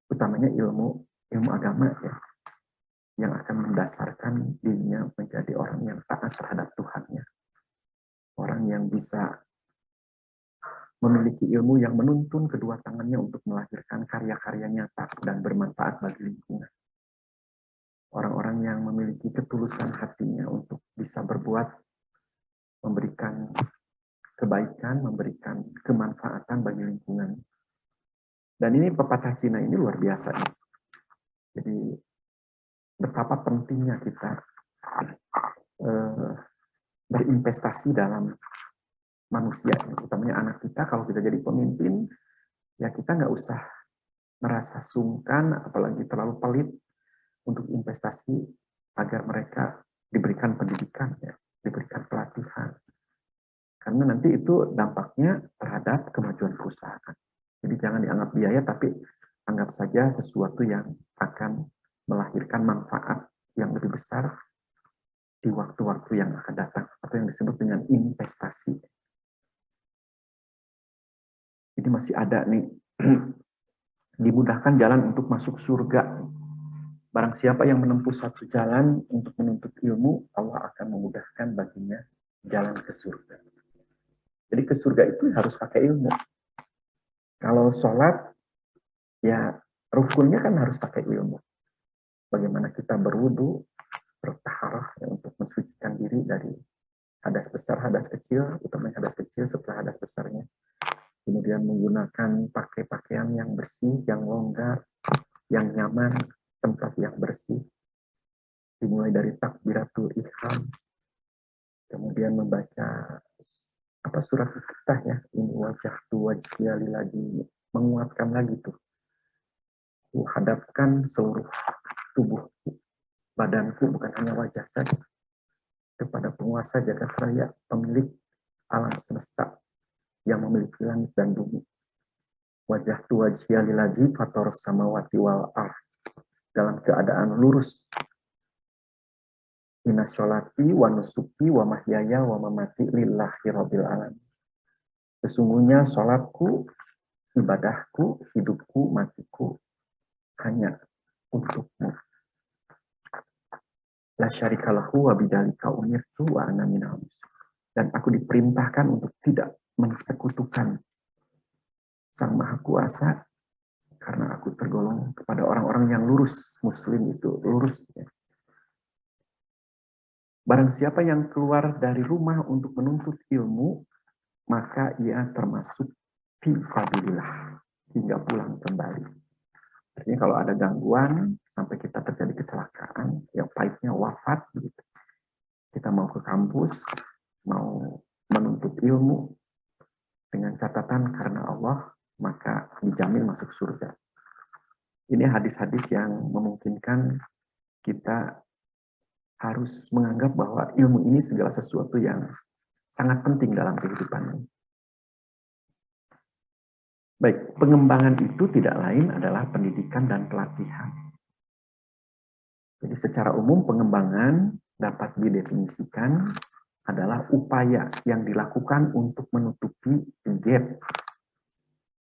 utamanya ilmu agama ya, yang akan mendasarkan dirinya menjadi orang yang taat terhadap Tuhannya, orang yang bisa memiliki ilmu yang menuntun kedua tangannya untuk melahirkan karya-karya nyata dan bermanfaat bagi lingkungan. Orang-orang yang memiliki ketulusan hatinya untuk bisa berbuat, memberikan kebaikan, memberikan kemanfaatan bagi lingkungan. Dan ini pepatah Cina ini luar biasa. Jadi betapa pentingnya kita berinvestasi dalam manusia, utamanya anak kita. Kalau kita jadi pemimpin, ya kita nggak usah merasa sungkan, apalagi terlalu pelit untuk investasi agar mereka diberikan pendidikan, ya, diberikan pelatihan. Karena nanti itu dampaknya terhadap kemajuan perusahaan. Jadi jangan dianggap biaya, tapi anggap saja sesuatu yang akan melahirkan manfaat yang lebih besar di waktu-waktu yang akan datang, atau yang disebut dengan investasi. Jadi masih ada nih, dimudahkan jalan untuk masuk surga. Barang siapa yang menempuh satu jalan untuk menuntut ilmu, Allah akan memudahkan baginya jalan ke surga. Jadi ke surga itu harus pakai ilmu. Kalau sholat, ya rukunnya kan harus pakai ilmu. Bagaimana kita berwudu, bertaharah ya, untuk mensucikan diri dari hadas besar, hadas kecil, utamanya hadas kecil setelah hadas besarnya. Kemudian menggunakan pakai pakaian yang bersih, yang longgar, yang nyaman, tempat yang bersih. Dimulai dari takbiratul ihram, kemudian membaca surat Iftitah ya, ini wajah tu wajhiya lilladzi, menguatkan lagi tuh. Hadapkan seluruh tubuhku, badanku, bukan hanya wajah saja, kepada penguasa jagat raya, pemilik alam semesta yang memiliki langit dan bumi. Wajah tu wajhiya lilladzi fataras samawati wal ardh, dalam keadaan lurus. Inna sholati wa nusuki wa mahyaya wa mamati lillahi rabbil alamin. Sesungguhnya sholatku, ibadahku, hidupku, matiku hanya untukmu. La syarikalahu wa bidzalika umirtu wa ana minal muslimin. Dan aku diperintahkan untuk tidak mensekutukan Sang Maha Kuasa, karena aku tergolong kepada orang-orang yang lurus. Muslim itu lurus ya. Barang siapa yang keluar dari rumah untuk menuntut ilmu, maka ia termasuk fi sabilillah, hingga pulang kembali. Artinya kalau ada gangguan sampai kita terjadi kecelakaan, yang pahitnya wafat, gitu. Kita mau ke kampus, mau menuntut ilmu dengan catatan karena Allah, maka dijamin masuk surga. Ini hadis-hadis yang memungkinkan kita harus menganggap bahwa ilmu ini segala sesuatu yang sangat penting dalam kehidupan ini. Baik, pengembangan itu tidak lain adalah pendidikan dan pelatihan. Jadi secara umum pengembangan dapat didefinisikan adalah upaya yang dilakukan untuk menutupi gap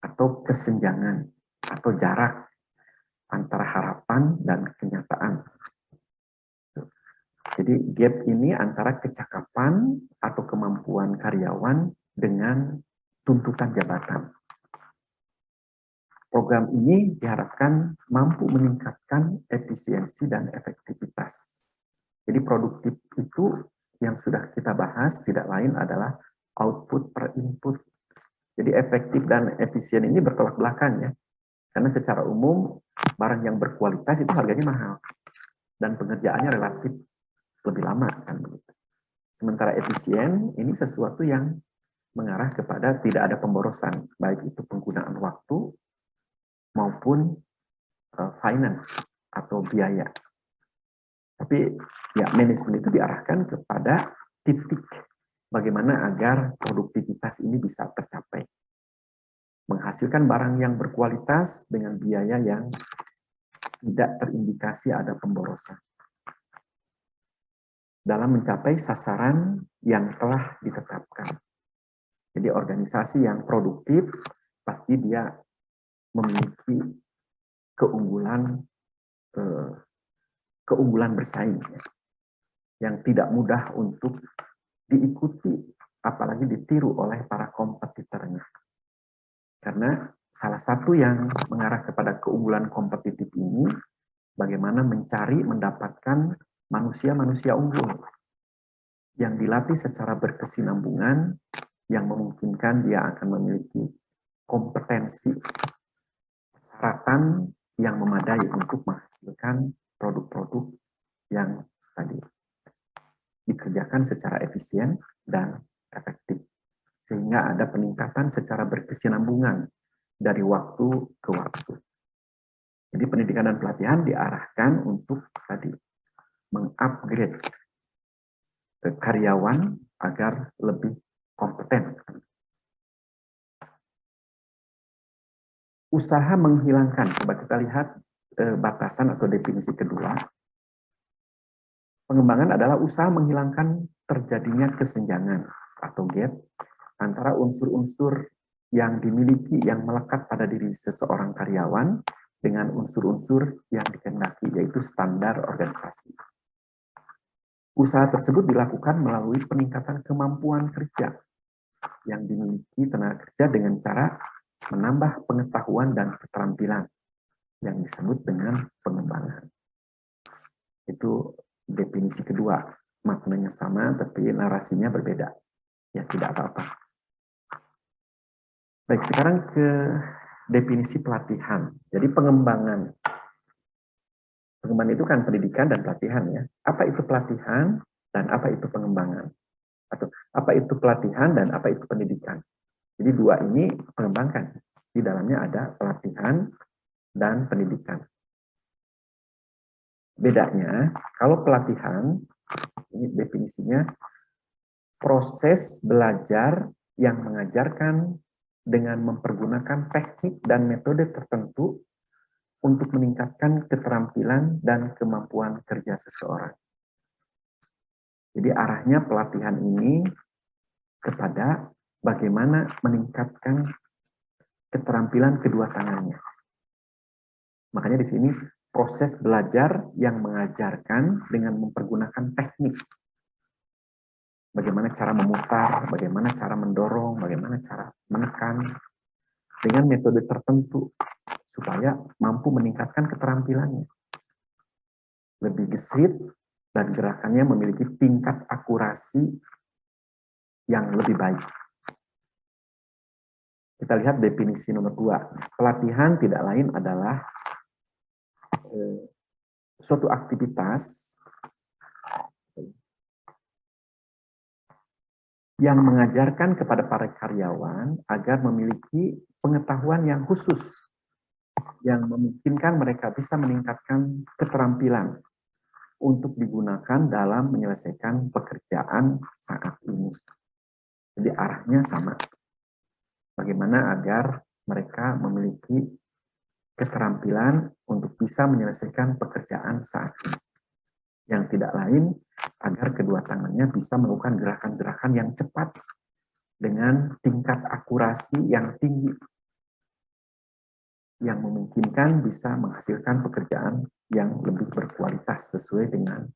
atau kesenjangan atau jarak antara harapan dan kenyataan. Jadi gap ini antara kecakapan atau kemampuan karyawan dengan tuntutan jabatan. Program ini diharapkan mampu meningkatkan efisiensi dan efektivitas. Jadi produktif itu yang sudah kita bahas tidak lain adalah output per input. Jadi efektif dan efisien ini bertolak belakang ya. Karena secara umum barang yang berkualitas itu harganya mahal dan pengerjaannya relatif lebih lama kan begitu. Sementara efisien ini sesuatu yang mengarah kepada tidak ada pemborosan, baik itu penggunaan waktu maupun finance atau biaya. Tapi ya manajemen itu diarahkan kepada titik bagaimana agar produktivitas ini bisa tercapai. Menghasilkan barang yang berkualitas dengan biaya yang tidak terindikasi ada pemborosan. Dalam mencapai sasaran yang telah ditetapkan. Jadi organisasi yang produktif pasti dia memiliki keunggulan bersaing ya, yang tidak mudah untuk diikuti apalagi ditiru oleh para kompetitornya. Karena salah satu yang mengarah kepada keunggulan kompetitif ini bagaimana mencari mendapatkan manusia-manusia unggul yang dilatih secara berkesinambungan yang memungkinkan dia akan memiliki kompetensi persyaratan yang memadai untuk menghasilkan produk-produk yang tadi dikerjakan secara efisien dan efektif sehingga ada peningkatan secara berkesinambungan dari waktu ke waktu. Jadi pendidikan dan pelatihan diarahkan untuk tadi mengupgrade karyawan agar lebih kompeten. Usaha menghilangkan, coba kita lihat batasan atau definisi kedua. Pengembangan adalah usaha menghilangkan terjadinya kesenjangan atau gap antara unsur-unsur yang dimiliki yang melekat pada diri seseorang karyawan dengan unsur-unsur yang dikehendaki, yaitu standar organisasi. Usaha tersebut dilakukan melalui peningkatan kemampuan kerja yang dimiliki tenaga kerja dengan cara menambah pengetahuan dan keterampilan yang disebut dengan pengembangan. Itu definisi kedua, maknanya sama tapi narasinya berbeda. Ya tidak apa-apa. Baik, sekarang ke definisi pelatihan. Jadi pengembangan. Pengembangan itu kan pendidikan dan pelatihan ya. Apa itu pelatihan dan apa itu pengembangan? Atau apa itu pelatihan dan apa itu pendidikan? Jadi dua ini mengembangkan. Di dalamnya ada pelatihan dan pendidikan. Bedanya, kalau pelatihan, ini definisinya, proses belajar yang mengajarkan dengan mempergunakan teknik dan metode tertentu untuk meningkatkan keterampilan dan kemampuan kerja seseorang. Jadi arahnya pelatihan ini kepada bagaimana meningkatkan keterampilan kedua tangannya. Makanya di sini proses belajar yang mengajarkan dengan mempergunakan teknik. Bagaimana cara memutar, bagaimana cara mendorong, bagaimana cara menekan dengan metode tertentu supaya mampu meningkatkan keterampilannya. Lebih gesit dan gerakannya memiliki tingkat akurasi yang lebih baik. Kita lihat definisi nomor 2. Pelatihan tidak lain adalah suatu aktivitas yang mengajarkan kepada para karyawan agar memiliki pengetahuan yang khusus yang memungkinkan mereka bisa meningkatkan keterampilan untuk digunakan dalam menyelesaikan pekerjaan saat ini. Jadi arahnya sama. Bagaimana agar mereka memiliki keterampilan untuk bisa menyelesaikan pekerjaan saat ini. Yang tidak lain agar kedua tangannya bisa melakukan gerakan-gerakan yang cepat dengan tingkat akurasi yang tinggi yang memungkinkan bisa menghasilkan pekerjaan yang lebih berkualitas sesuai dengan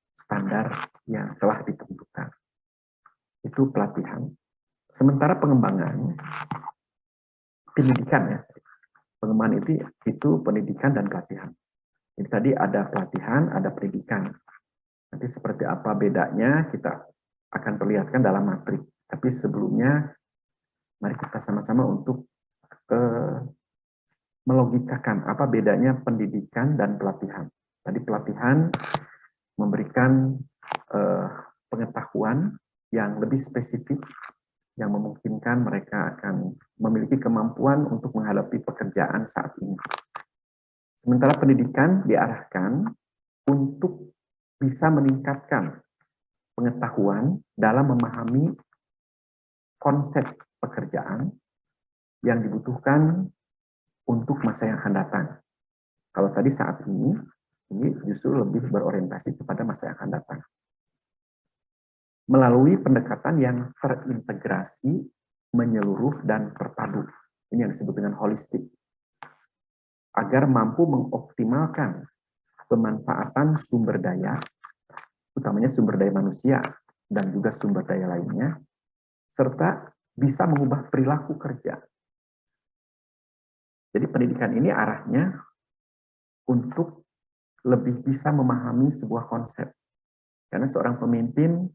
standar yang telah ditentukan. Itu pelatihan. Sementara pengembangan pendidikan ya. Pengembangan itu pendidikan dan pelatihan. Jadi tadi ada pelatihan, ada pendidikan. Nanti seperti apa bedanya kita akan perlihatkan dalam materi. Tapi sebelumnya, mari kita sama-sama untuk melogikakan apa bedanya pendidikan dan pelatihan. Tadi pelatihan memberikan pengetahuan yang lebih spesifik yang memungkinkan mereka akan memiliki kemampuan untuk menghadapi pekerjaan saat ini. Sementara pendidikan diarahkan untuk bisa meningkatkan pengetahuan dalam memahami konsep pekerjaan yang dibutuhkan untuk masa yang akan datang. Kalau tadi saat ini justru lebih berorientasi kepada masa yang akan datang. Melalui pendekatan yang terintegrasi, menyeluruh, dan terpadu. Ini yang disebut dengan holistik. Agar mampu mengoptimalkan pemanfaatan sumber daya, utamanya sumber daya manusia dan juga sumber daya lainnya, serta bisa mengubah perilaku kerja. Jadi pendidikan ini arahnya untuk lebih bisa memahami sebuah konsep. Karena seorang pemimpin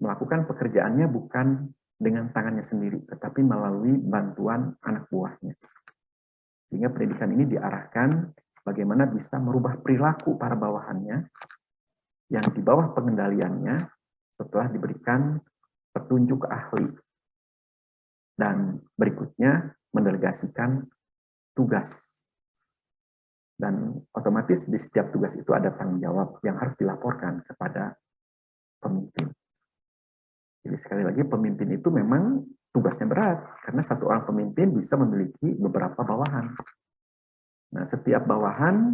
melakukan pekerjaannya bukan dengan tangannya sendiri, tetapi melalui bantuan anak buahnya. Sehingga pendidikan ini diarahkan bagaimana bisa merubah perilaku para bawahannya yang di bawah pengendaliannya setelah diberikan petunjuk ahli. Dan berikutnya mendelegasikan tugas. Dan otomatis di setiap tugas itu ada tanggung jawab yang harus dilaporkan kepada pemimpin. Jadi sekali lagi pemimpin itu memang tugasnya berat, karena satu orang pemimpin bisa memiliki beberapa bawahan. Nah, setiap bawahan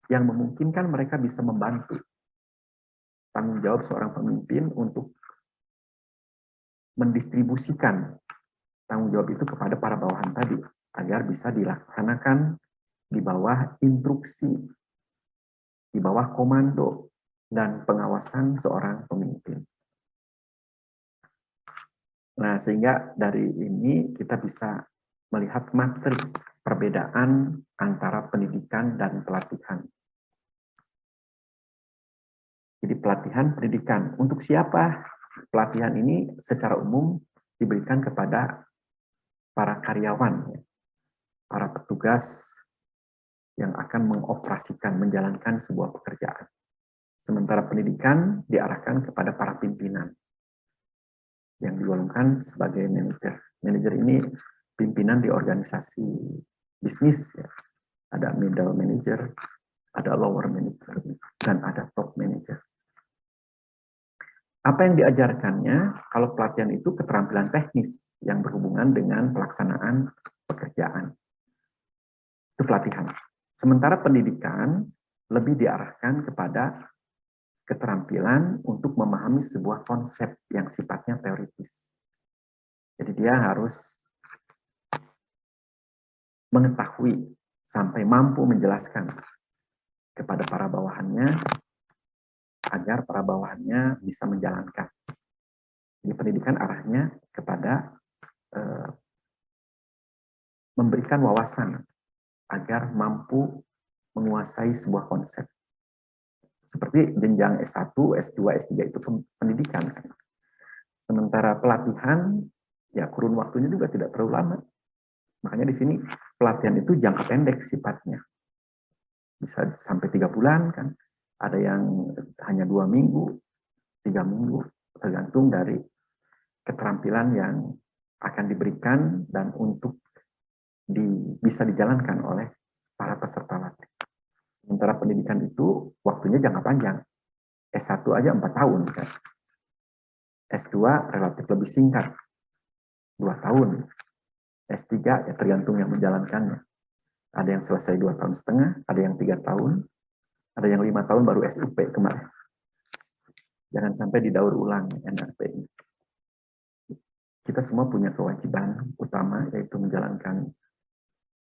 yang memungkinkan mereka bisa membantu tanggung jawab seorang pemimpin untuk mendistribusikan tanggung jawab itu kepada para bawahan tadi, agar bisa dilaksanakan di bawah instruksi, di bawah komando, dan pengawasan seorang pemimpin. Nah, sehingga dari ini kita bisa melihat materi perbedaan antara pendidikan dan pelatihan. Jadi pelatihan pendidikan. Untuk siapa? Pelatihan ini secara umum diberikan kepada para karyawan, para petugas yang akan mengoperasikan, menjalankan sebuah pekerjaan. Sementara pendidikan diarahkan kepada para pimpinan yang digolongkan sebagai manajer. Manajer ini pimpinan di organisasi bisnis, ya. Ada middle manager, ada lower manager, dan ada top manager. Apa yang diajarkannya? Kalau pelatihan itu keterampilan teknis yang berhubungan dengan pelaksanaan pekerjaan. Itu pelatihan. Sementara pendidikan lebih diarahkan kepada keterampilan untuk memahami sebuah konsep yang sifatnya teoritis. Jadi dia harus mengetahui sampai mampu menjelaskan kepada para bawahannya agar para bawahannya bisa menjalankan. Jadi pendidikan arahnya kepada memberikan wawasan agar mampu menguasai sebuah konsep. Seperti jenjang S1, S2, S3 itu pendidikan. Sementara pelatihan, ya kurun waktunya juga tidak terlalu lama. Makanya di sini pelatihan itu jangka pendek sifatnya. Bisa sampai 3 bulan kan. Ada yang hanya 2 minggu, 3 minggu, tergantung dari keterampilan yang akan diberikan dan untuk bisa dijalankan oleh para peserta latih. Sementara pendidikan itu waktunya jangka panjang. S1 aja 4 tahun kan. S2 relatif lebih singkat, 2 tahun. S3 ya tergantung yang menjalankannya. Ada yang selesai 2,5 tahun, ada yang 3 tahun, ada yang 5 tahun baru SUP kemarin. Jangan sampai didaur ulang NRP ini. Kita semua punya kewajiban utama, yaitu menjalankan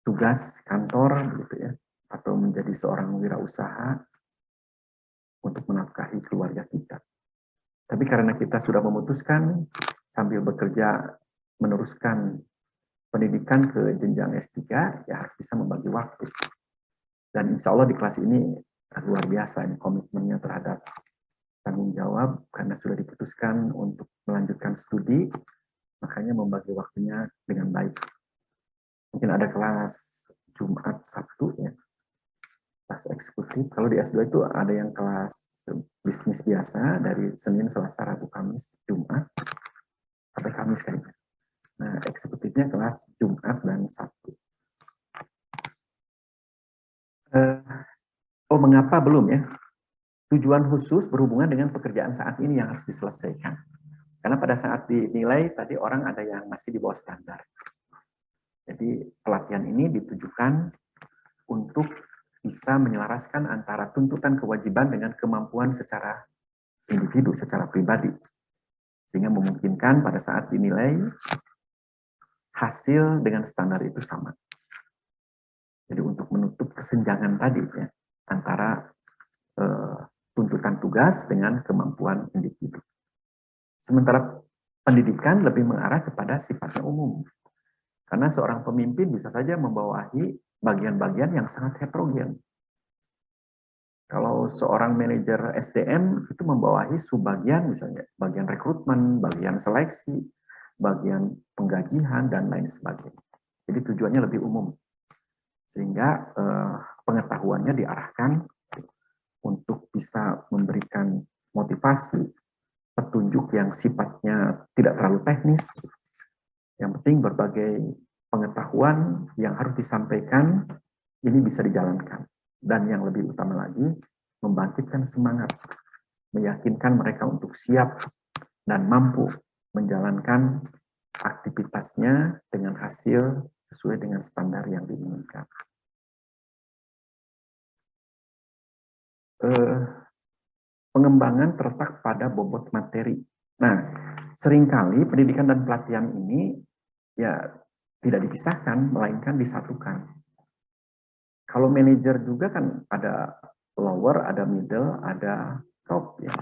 tugas kantor gitu ya, atau menjadi seorang wirausaha untuk menafkahi keluarga kita. Tapi karena kita sudah memutuskan sambil bekerja meneruskan pendidikan ke jenjang S3 ya harus bisa membagi waktu. Dan insya Allah di kelas ini luar biasa ini komitmennya terhadap tanggung jawab karena sudah diputuskan untuk melanjutkan studi, makanya membagi waktunya dengan baik. Mungkin ada kelas Jumat, Sabtu ya, kelas eksekutif. Kalau di S2 itu ada yang kelas bisnis biasa dari Senin, Selasa, Rabu, Kamis, Jumat, sampai Kamis kayaknya. Nah, eksekutifnya kelas Jumat dan Sabtu. Mengapa belum ya? Tujuan khusus berhubungan dengan pekerjaan saat ini yang harus diselesaikan. Karena pada saat dinilai tadi orang ada yang masih di bawah standar. Jadi pelatihan ini ditujukan untuk bisa menyelaraskan antara tuntutan kewajiban dengan kemampuan secara individu, secara pribadi. Sehingga memungkinkan pada saat dinilai hasil dengan standar itu sama. Jadi untuk menutup kesenjangan tadi ya, antara tuntutan tugas dengan kemampuan individu. Sementara pendidikan lebih mengarah kepada sifatnya umum. Karena seorang pemimpin bisa saja membawahi bagian-bagian yang sangat heterogen. Kalau seorang manajer SDM itu membawahi subbagian, misalnya bagian rekrutmen, bagian seleksi, bagian penggajian, dan lain sebagainya. Jadi tujuannya lebih umum. Sehingga pengetahuannya diarahkan untuk bisa memberikan motivasi, petunjuk yang sifatnya tidak terlalu teknis. Yang penting berbagai pengetahuan yang harus disampaikan ini bisa dijalankan. Dan yang lebih utama lagi, membangkitkan semangat, meyakinkan mereka untuk siap dan mampu menjalankan aktivitasnya dengan hasil sesuai dengan standar yang diinginkan. Pengembangan terletak pada bobot materi. Nah, seringkali pendidikan dan pelatihan ini ya tidak dipisahkan, melainkan disatukan. Kalau manajer juga kan ada lower, ada middle, ada top ya.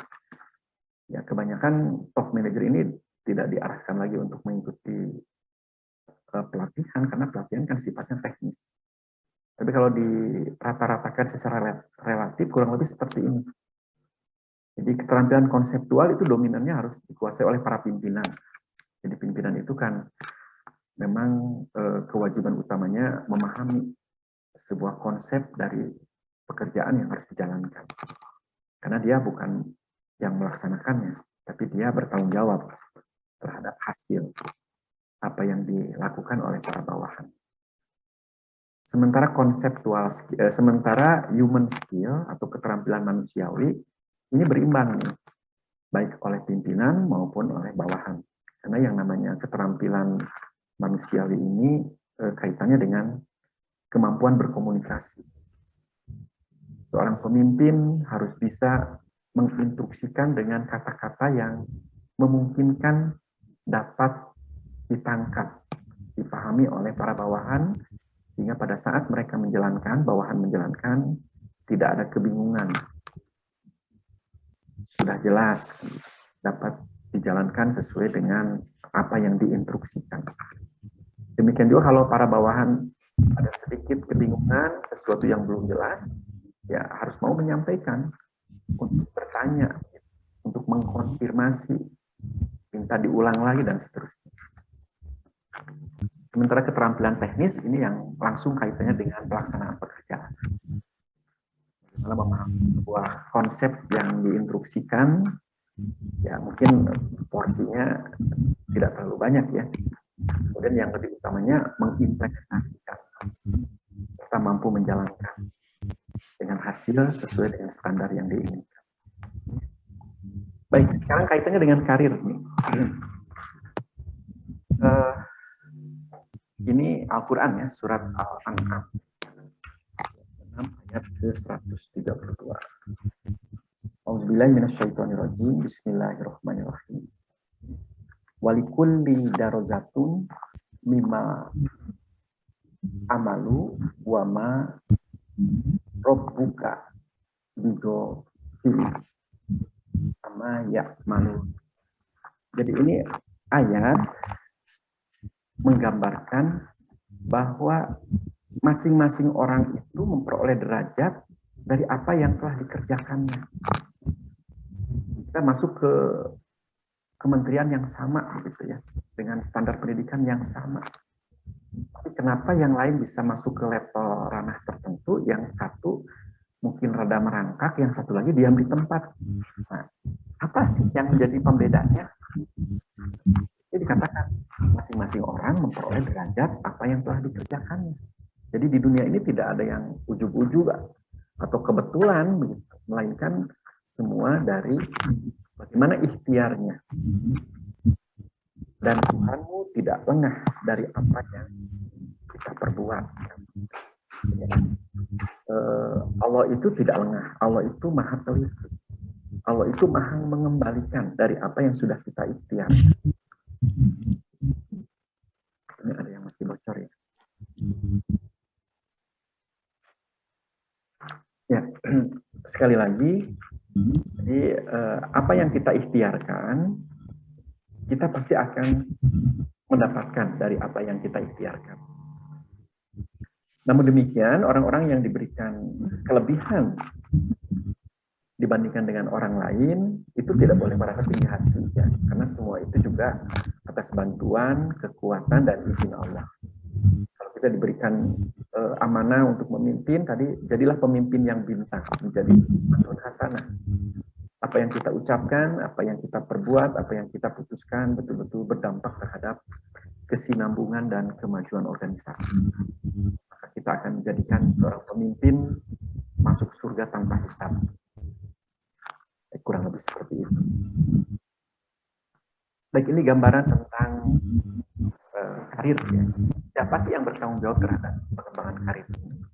Ya kebanyakan top manajer ini tidak diarahkan lagi untuk mengikuti pelatihan karena pelatihan kan sifatnya teknis. Tapi kalau dirata-ratakan secara relatif kurang lebih seperti ini. Jadi keterampilan konseptual itu dominannya harus dikuasai oleh para pimpinan. Jadi pimpinan itu kan memang kewajiban utamanya memahami sebuah konsep dari pekerjaan yang harus dijalankan. Karena dia bukan yang melaksanakannya, tapi dia bertanggung jawab terhadap hasil apa yang dilakukan oleh para bawahan. Sementara sementara human skill atau keterampilan manusiawi ini berimbang nih, baik oleh pimpinan maupun oleh bawahan. Karena yang namanya keterampilan manusiawi ini kaitannya dengan kemampuan berkomunikasi. Seorang pemimpin harus bisa menginstruksikan dengan kata-kata yang memungkinkan dapat ditangkap, dipahami oleh para bawahan, sehingga pada saat mereka menjalankan, bawahan menjalankan, tidak ada kebingungan. Sudah jelas, dapat dijalankan sesuai dengan apa yang diinstruksikan. Demikian juga kalau para bawahan ada sedikit kebingungan, sesuatu yang belum jelas, ya harus mau menyampaikan, untuk bertanya, untuk mengkonfirmasi, minta diulang lagi dan seterusnya. Sementara keterampilan teknis ini yang langsung kaitannya dengan pelaksanaan pekerjaan. Bagaimana memahami sebuah konsep yang diinstruksikan, ya mungkin porsinya tidak terlalu banyak ya. Kemudian yang lebih utamanya mengimplementasikan serta mampu menjalankan dengan hasil sesuai dengan standar yang diinginkan. Baik, sekarang kaitannya dengan karir nih. Ini Al-Quran ya, surat Al-An'am ayat ke-132. A'udzubillahi minasyaitonirrajim. Bismillahirrahmanirrahim. Walikulli darajatun mimma amalu wa ma rabbuka bigo sama ya'malu. Jadi ini ayat menggambarkan bahwa masing-masing orang itu memperoleh derajat dari apa yang telah dikerjakannya. Kita masuk ke kementerian yang sama gitu ya, dengan standar pendidikan yang sama. Tapi kenapa yang lain bisa masuk ke level ranah tertentu, yang satu mungkin rada merangkak, yang satu lagi diam di tempat. Nah, apa sih yang menjadi pembedanya? Jadi dikatakan masing-masing orang memperoleh derajat apa yang telah dikerjakannya. Jadi di dunia ini tidak ada yang ujug-ujug atau kebetulan begitu, melainkan semua dari bagaimana ikhtiarnya. Dan Tuhanmu tidak lengah dari apa yang kita perbuat. Allah itu tidak lengah, Allah itu maha teliti. Allah itu maha mengembalikan dari apa yang sudah kita ikhtiarkan. Ini ada yang masih bocor ya. Ya, sekali lagi, jadi apa yang kita ikhtiarkan, kita pasti akan mendapatkan dari apa yang kita ikhtiarkan. Namun demikian, orang-orang yang diberikan kelebihan dibandingkan dengan orang lain, itu tidak boleh merasa tinggi hati, ya. Karena semua itu juga atas bantuan, kekuatan, dan izin Allah. Kalau kita diberikan amanah untuk memimpin, tadi jadilah pemimpin yang bintang, menjadi manun hasanah. Apa yang kita ucapkan, apa yang kita perbuat, apa yang kita putuskan, betul-betul berdampak terhadap kesinambungan dan kemajuan organisasi. Maka kita akan menjadikan seorang pemimpin masuk surga tanpa hisab. Kurang lebih seperti itu. Baik, ini gambaran tentang karir ya. Siapa sih yang bertanggung jawab terhadap pengembangan karir ini?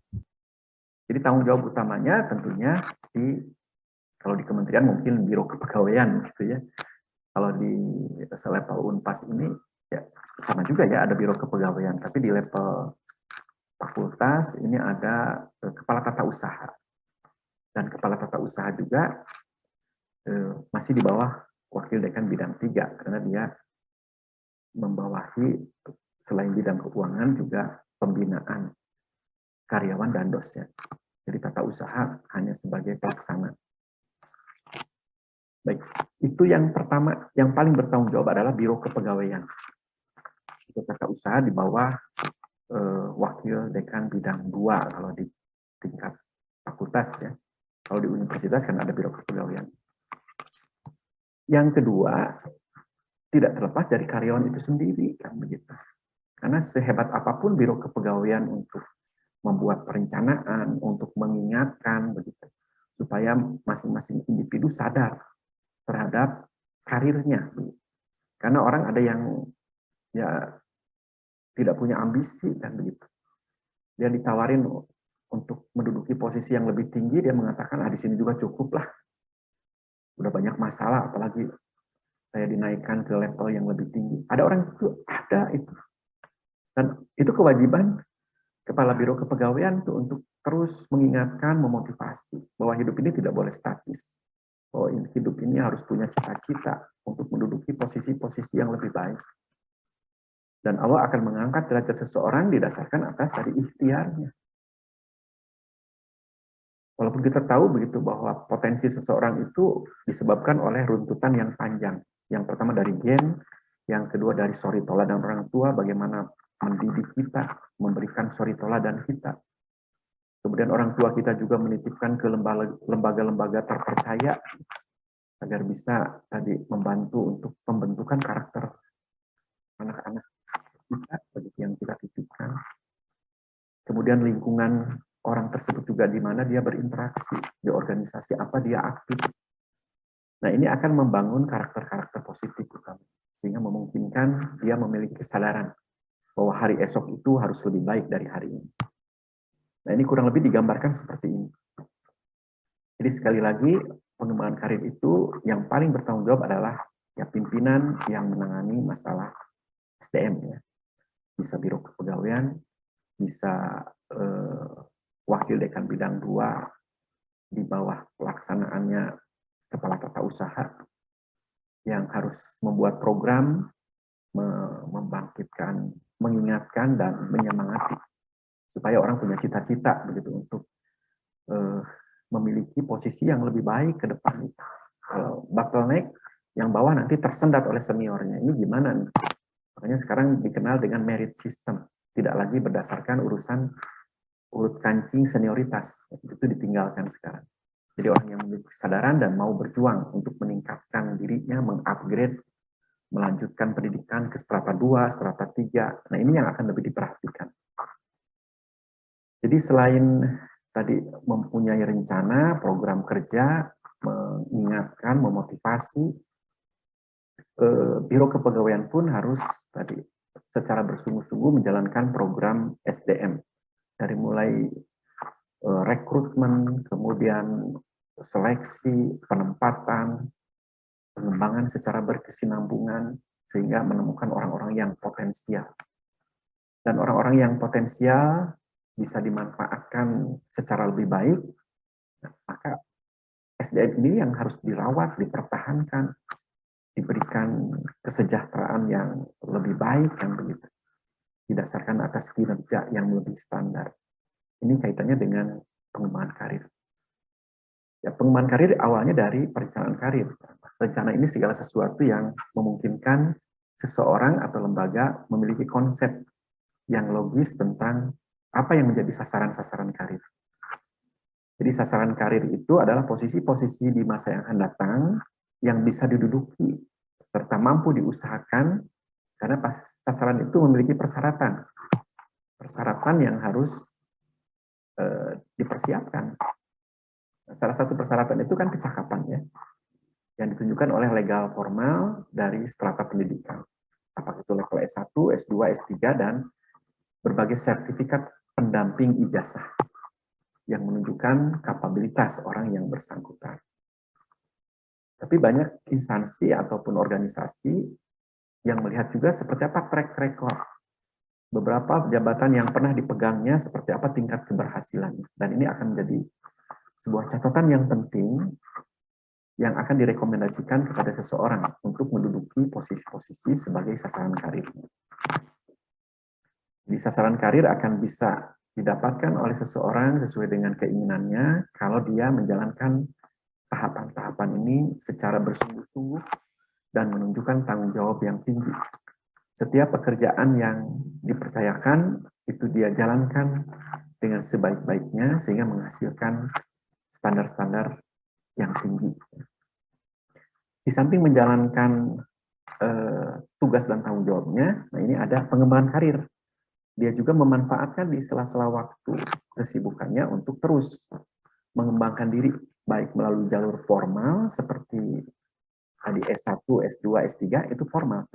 Jadi tanggung jawab utamanya tentunya kalau di kementerian mungkin biro kepegawaian gitu ya. Kalau di selevel Unpas ini ya sama juga ya, ada biro kepegawaian, tapi di level fakultas ini ada kepala tata usaha. Dan kepala tata usaha juga masih di bawah wakil dekan bidang 3 karena dia membawahi selain bidang keuangan juga pembinaan karyawan dan dosen. Jadi tata usaha hanya sebagai pelaksana. Baik, itu yang pertama, yang paling bertanggung jawab adalah biro kepegawaian. Itu tata usaha di bawah wakil dekan bidang 2 kalau di tingkat fakultas ya. Kalau di universitas kan ada biro kepegawaian. Yang kedua, tidak terlepas dari karyawan itu sendiri kan begitu. Karena sehebat apapun biro kepegawaian untuk membuat perencanaan, untuk mengingatkan begitu, supaya masing-masing individu sadar terhadap karirnya. Karena orang ada yang ya tidak punya ambisi kan begitu. Dia ditawarin untuk menduduki posisi yang lebih tinggi, dia mengatakan di sini juga cukup lah. Udah banyak masalah, apalagi saya dinaikkan ke level yang lebih tinggi. Ada orang itu, ada itu. Dan itu kewajiban kepala biro kepegawaian itu untuk terus mengingatkan, memotivasi bahwa hidup ini tidak boleh statis. Bahwa hidup ini harus punya cita-cita untuk menduduki posisi-posisi yang lebih baik. Dan Allah akan mengangkat derajat seseorang didasarkan atas dari ikhtiarnya. Walaupun kita tahu begitu bahwa potensi seseorang itu disebabkan oleh runtutan yang panjang. Yang pertama dari gen, yang kedua dari suri toladan orang tua, bagaimana mendidik kita, memberikan suri toladan kita. Kemudian orang tua kita juga menitipkan ke lembaga-lembaga terpercaya agar bisa tadi membantu untuk pembentukan karakter anak-anak kita, begitu yang kita titipkan. Kemudian lingkungan orang tersebut juga di mana dia berinteraksi, di organisasi apa dia aktif. Nah, ini akan membangun karakter-karakter positif kami, sehingga memungkinkan dia memiliki kesadaran bahwa hari esok itu harus lebih baik dari hari ini. Nah, ini kurang lebih digambarkan seperti ini. Jadi sekali lagi, pengembangan karir itu yang paling bertanggung jawab adalah ya pimpinan yang menangani masalah SDM ya. Bisa biro kepegawaian, bisa wakil dekan bidang 2 di bawah pelaksanaannya kepala tata usaha yang harus membuat program, membangkitkan mengingatkan dan menyemangati supaya orang punya cita-cita begitu untuk memiliki posisi yang lebih baik ke depan. Kalau bottleneck, yang bawah nanti tersendat oleh seniornya. Ini gimana nih? Makanya sekarang dikenal dengan merit system. Tidak lagi berdasarkan urusan urut kancing senioritas. Itu ditinggalkan sekarang. Jadi orang yang memiliki kesadaran dan mau berjuang untuk meningkatkan dirinya, mengupgrade, melanjutkan pendidikan ke strata 2, strata 3. Nah ini yang akan lebih diperhatikan. Jadi selain tadi mempunyai rencana, program kerja, mengingatkan, memotivasi, Biro Kepegawaian pun harus tadi secara bersungguh-sungguh menjalankan program SDM dari mulai rekrutmen, kemudian seleksi, penempatan, pengembangan secara berkesinambungan sehingga menemukan orang-orang yang potensial. Dan orang-orang yang potensial bisa dimanfaatkan secara lebih baik, maka SDM ini yang harus dirawat, dipertahankan, diberikan kesejahteraan yang lebih baik kan begitu, didasarkan atas kinerja yang lebih standar. Ini kaitannya dengan pengembangan karir. Ya, pengembangan karir awalnya dari perencanaan karir. Rencana ini segala sesuatu yang memungkinkan seseorang atau lembaga memiliki konsep yang logis tentang apa yang menjadi sasaran-sasaran karir. Jadi sasaran karir itu adalah posisi-posisi di masa yang akan datang yang bisa diduduki serta mampu diusahakan karena sasaran itu memiliki persyaratan. Persyaratan yang harus dipersiapkan. Salah satu persyaratan itu kan kecakapan ya, yang ditunjukkan oleh legal formal dari strata pendidikan. Apakah itu level S1, S2, S3, dan berbagai sertifikat pendamping ijazah yang menunjukkan kapabilitas orang yang bersangkutan. Tapi banyak instansi ataupun organisasi yang melihat juga seperti apa track record beberapa jabatan yang pernah dipegangnya, seperti apa tingkat keberhasilannya. Dan ini akan menjadi sebuah catatan yang penting yang akan direkomendasikan kepada seseorang untuk menduduki posisi-posisi sebagai sasaran karir. Di sasaran karir akan bisa didapatkan oleh seseorang sesuai dengan keinginannya kalau dia menjalankan tahapan-tahapan ini secara bersungguh-sungguh dan menunjukkan tanggung jawab yang tinggi. Setiap pekerjaan yang dipercayakan itu dia jalankan dengan sebaik-baiknya sehingga menghasilkan standar-standar yang tinggi. Di samping menjalankan tugas dan tanggung jawabnya, nah ini ada pengembangan karir. Dia juga memanfaatkan di sela-sela waktu kesibukannya untuk terus mengembangkan diri, baik melalui jalur formal seperti tadi S1, S2, S3 itu formal,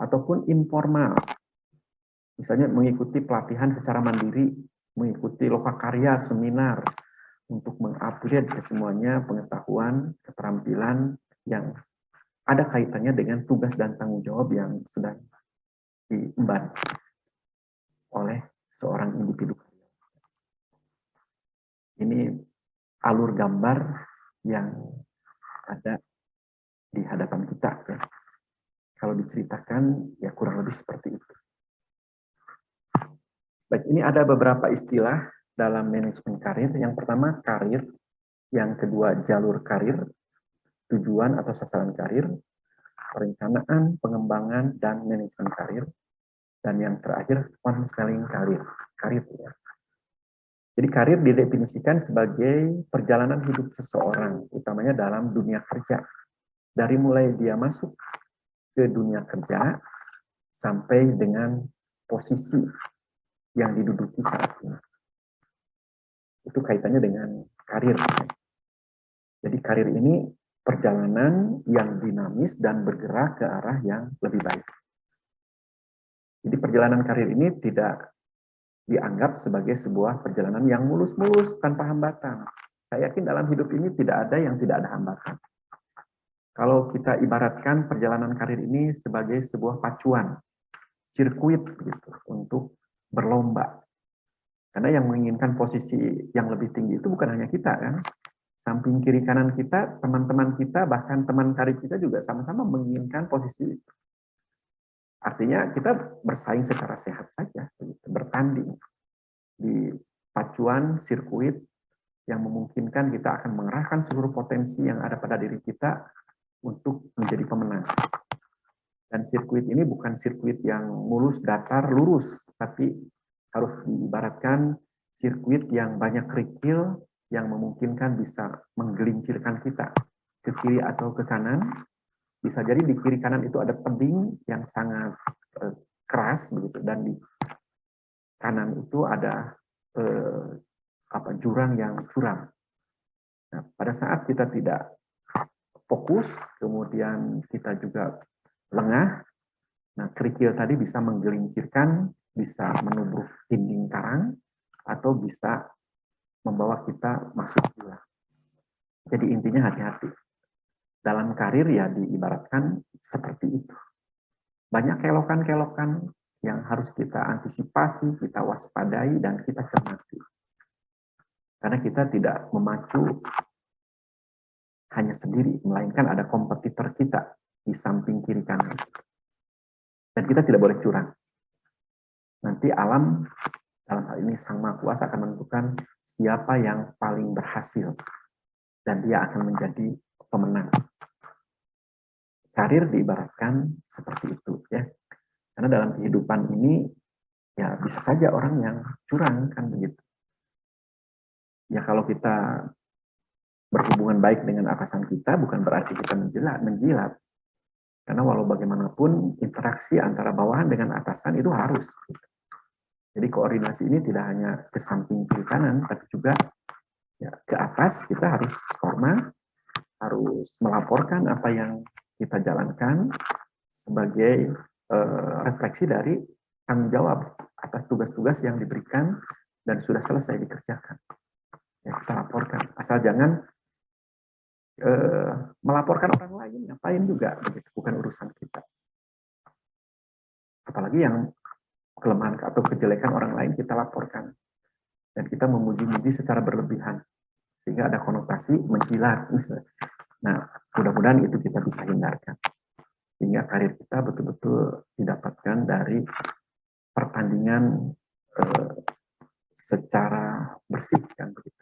ataupun informal. Misalnya mengikuti pelatihan secara mandiri, mengikuti lokakarya, seminar, untuk mengupgrade kesemuanya pengetahuan, keterampilan yang ada kaitannya dengan tugas dan tanggung jawab yang sedang diemban oleh seorang individu. Ini alur gambar yang ada di hadapan kita. Ya. Kalau diceritakan, ya kurang lebih seperti itu. Baik, ini ada beberapa istilah dalam manajemen karir. Yang pertama, karir. Yang kedua, jalur karir, tujuan atau sasaran karir, perencanaan, pengembangan, dan manajemen karir. Dan yang terakhir, counseling karir. Karir ya. Jadi karir didefinisikan sebagai perjalanan hidup seseorang, utamanya dalam dunia kerja. Dari mulai dia masuk ke dunia kerja, sampai dengan posisi yang diduduki saat ini. Itu kaitannya dengan karir. Jadi karir ini perjalanan yang dinamis dan bergerak ke arah yang lebih baik. Jadi perjalanan karir ini tidak dianggap sebagai sebuah perjalanan yang mulus-mulus tanpa hambatan. Saya yakin dalam hidup ini tidak ada yang tidak ada hambatan. Kalau kita ibaratkan perjalanan karir ini sebagai sebuah pacuan, sirkuit gitu, untuk berlomba. Karena yang menginginkan posisi yang lebih tinggi itu bukan hanya kita kan. Samping kiri kanan kita, teman-teman kita, bahkan teman karir kita juga sama-sama menginginkan posisi itu. Artinya kita bersaing secara sehat saja, bertanding di pacuan sirkuit yang memungkinkan kita akan mengerahkan seluruh potensi yang ada pada diri kita untuk menjadi pemenang. Dan sirkuit ini bukan sirkuit yang mulus, datar, lurus, tapi harus diibaratkan sirkuit yang banyak kerikil yang memungkinkan bisa menggelincirkan kita ke kiri atau ke kanan. Bisa jadi di kiri kanan itu ada tebing yang sangat keras begitu, dan di kanan itu ada jurang yang curam. Nah, pada saat kita tidak fokus, kemudian kita juga lengah, nah kerikil tadi bisa menggelincirkan, bisa menubruk dinding karang, atau bisa membawa kita masuk jurang. Jadi intinya hati-hati. Dalam karir ya diibaratkan seperti itu. Banyak kelokan-kelokan yang harus kita antisipasi, kita waspadai, dan kita cermati. Karena kita tidak memacu hanya sendiri, melainkan ada kompetitor kita di samping kiri kanan. Dan kita tidak boleh curang. Nanti alam, dalam hal ini Sang Maha Kuasa, akan menentukan siapa yang paling berhasil. Dan dia akan menjadi pemenang. Karir diibaratkan seperti itu, ya. Karena dalam kehidupan ini, ya bisa saja orang yang curang, kan begitu. Ya kalau kita berhubungan baik dengan atasan kita, bukan berarti kita menjilat. Karena walau bagaimanapun, interaksi antara bawahan dengan atasan itu harus. Jadi koordinasi ini tidak hanya ke samping kiri kanan, tapi juga ya, ke atas kita harus formal, harus melaporkan apa yang kita jalankan sebagai refleksi dari tanggung jawab atas tugas-tugas yang diberikan dan sudah selesai dikerjakan. Ya, kita laporkan. Asal jangan melaporkan orang lain, ngapain juga, begitu, bukan urusan kita. Apalagi yang kelemahan atau kejelekan orang lain kita laporkan. Dan kita memuji-muji secara berlebihan. Sehingga ada konotasi menjilat. Nah, mudah-mudahan itu kita bisa hindarkan. Sehingga karir kita betul-betul didapatkan dari pertandingan secara bersih, kan begitu.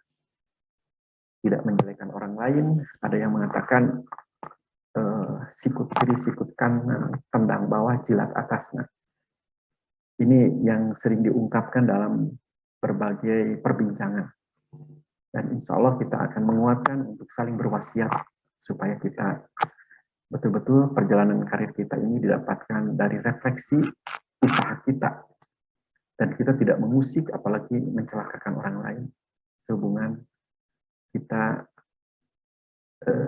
Tidak menjelekan orang lain. Ada yang mengatakan sikut kiri, sikut kanan, tendang bawah, jilat atasnya. Ini yang sering diungkapkan dalam berbagai perbincangan. Dan insya Allah kita akan menguatkan untuk saling berwasiat supaya kita betul-betul perjalanan karir kita ini didapatkan dari refleksi usaha kita. Dan kita tidak mengusik apalagi mencelakakan orang lain sehubungan kita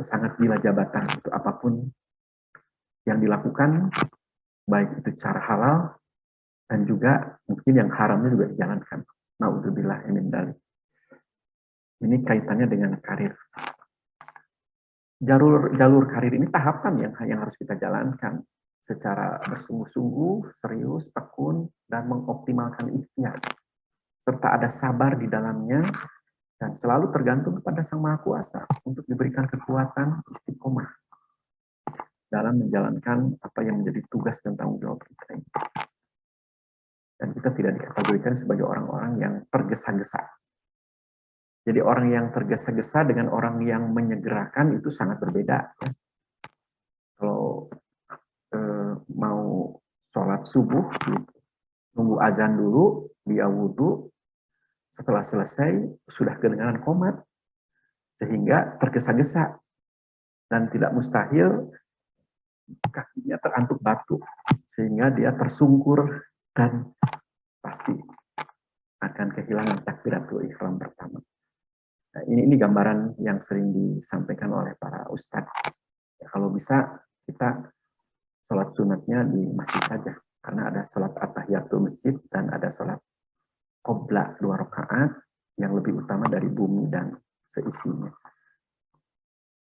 sangat gila jabatan. Itu apapun yang dilakukan, baik itu cara halal dan juga mungkin yang haramnya juga dijalankan. Naudzubillah min dzalik. Ini kaitannya dengan karir. Jalur karir ini tahapan yang harus kita jalankan secara bersungguh-sungguh, serius, tekun, dan mengoptimalkan ikhtiar. Serta ada sabar di dalamnya, dan selalu tergantung kepada Sang Maha Kuasa untuk diberikan kekuatan istiqomah dalam menjalankan apa yang menjadi tugas dan tanggung jawab kita ini. Dan kita tidak dikategorikan sebagai orang-orang yang tergesa-gesa. Jadi orang yang tergesa-gesa dengan orang yang menyegerakan itu sangat berbeda. Kalau mau sholat subuh, nunggu azan dulu, dia wudhu, setelah selesai sudah kedengaran qomat, sehingga tergesa-gesa dan tidak mustahil kakinya terantuk batu, sehingga dia tersungkur dan pasti akan kehilangan takbiratul ihram pertama. Nah, ini gambaran yang sering disampaikan oleh para ustadz. Ya, kalau bisa kita sholat sunatnya di masjid saja, karena ada sholat at-tahiyatul masjid dan ada sholat qobla 2 rakaat yang lebih utama dari bumi dan seisinya.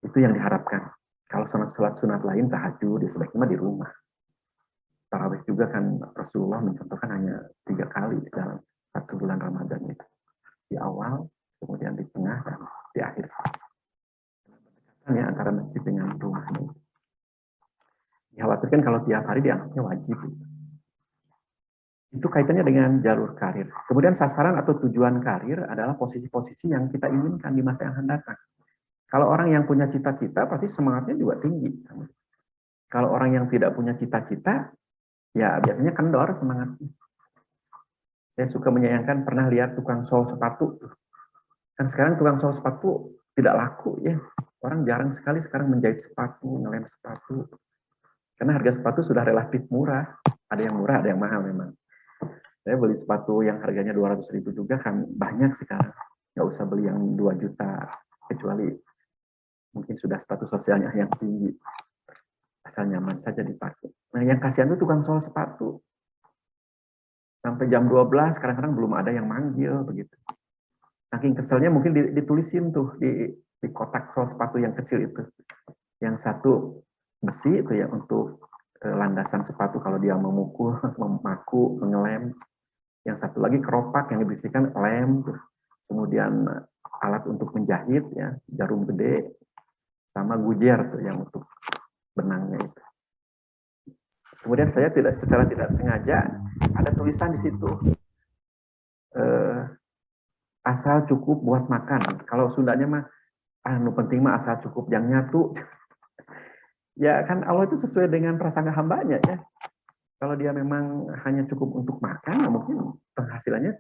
Itu yang diharapkan. Kalau sholat sunat lain tahajud, ya sebaiknya di rumah. Tarawih juga kan Rasulullah mencontohkan hanya 3 kali dalam 1 bulan Ramadan itu. Di awal, kemudian di tengah, dan di akhir. Ya, antara masjid dengan rumah ini. Dikhawatirkan kalau tiap hari dianggapnya wajib. Itu kaitannya dengan jalur karir. Kemudian sasaran atau tujuan karir adalah posisi-posisi yang kita inginkan di masa yang akan datang. Kalau orang yang punya cita-cita, pasti semangatnya juga tinggi. Kalau orang yang tidak punya cita-cita, ya biasanya kendor semangatnya. Saya suka menyayangkan pernah lihat tukang sol sepatu. Kan sekarang tukang sol sepatu tidak laku ya. Orang jarang sekali sekarang menjahit sepatu, ngelem sepatu. Karena harga sepatu sudah relatif murah. Ada yang murah, ada yang mahal memang. Saya beli sepatu yang harganya 200.000 juga kan banyak sekarang. Nggak usah beli yang 2 juta. Kecuali mungkin sudah status sosialnya yang tinggi. Asal nyaman saja dipakai. Nah yang kasihan itu tukang sol sepatu. Sampai jam 12 kadang-kadang belum ada yang manggil begitu. Saking keselnya mungkin ditulisin tuh di kotak sol sepatu yang kecil itu. Yang satu besi itu ya untuk landasan sepatu kalau dia memukul, memaku, mengelem. Yang satu lagi keropak yang diberisikan lem, kemudian alat untuk menjahit ya, jarum gede, sama gujer tuh yang untuk benangnya itu. Kemudian saya secara tidak sengaja ada tulisan di situ, asal cukup buat makan. Kalau Sundanya mah, nu penting mah asal cukup yang nyatu. Ya kan Allah itu sesuai dengan prasangka hambanya ya. Kalau dia memang hanya cukup untuk makan, ya mungkin penghasilannya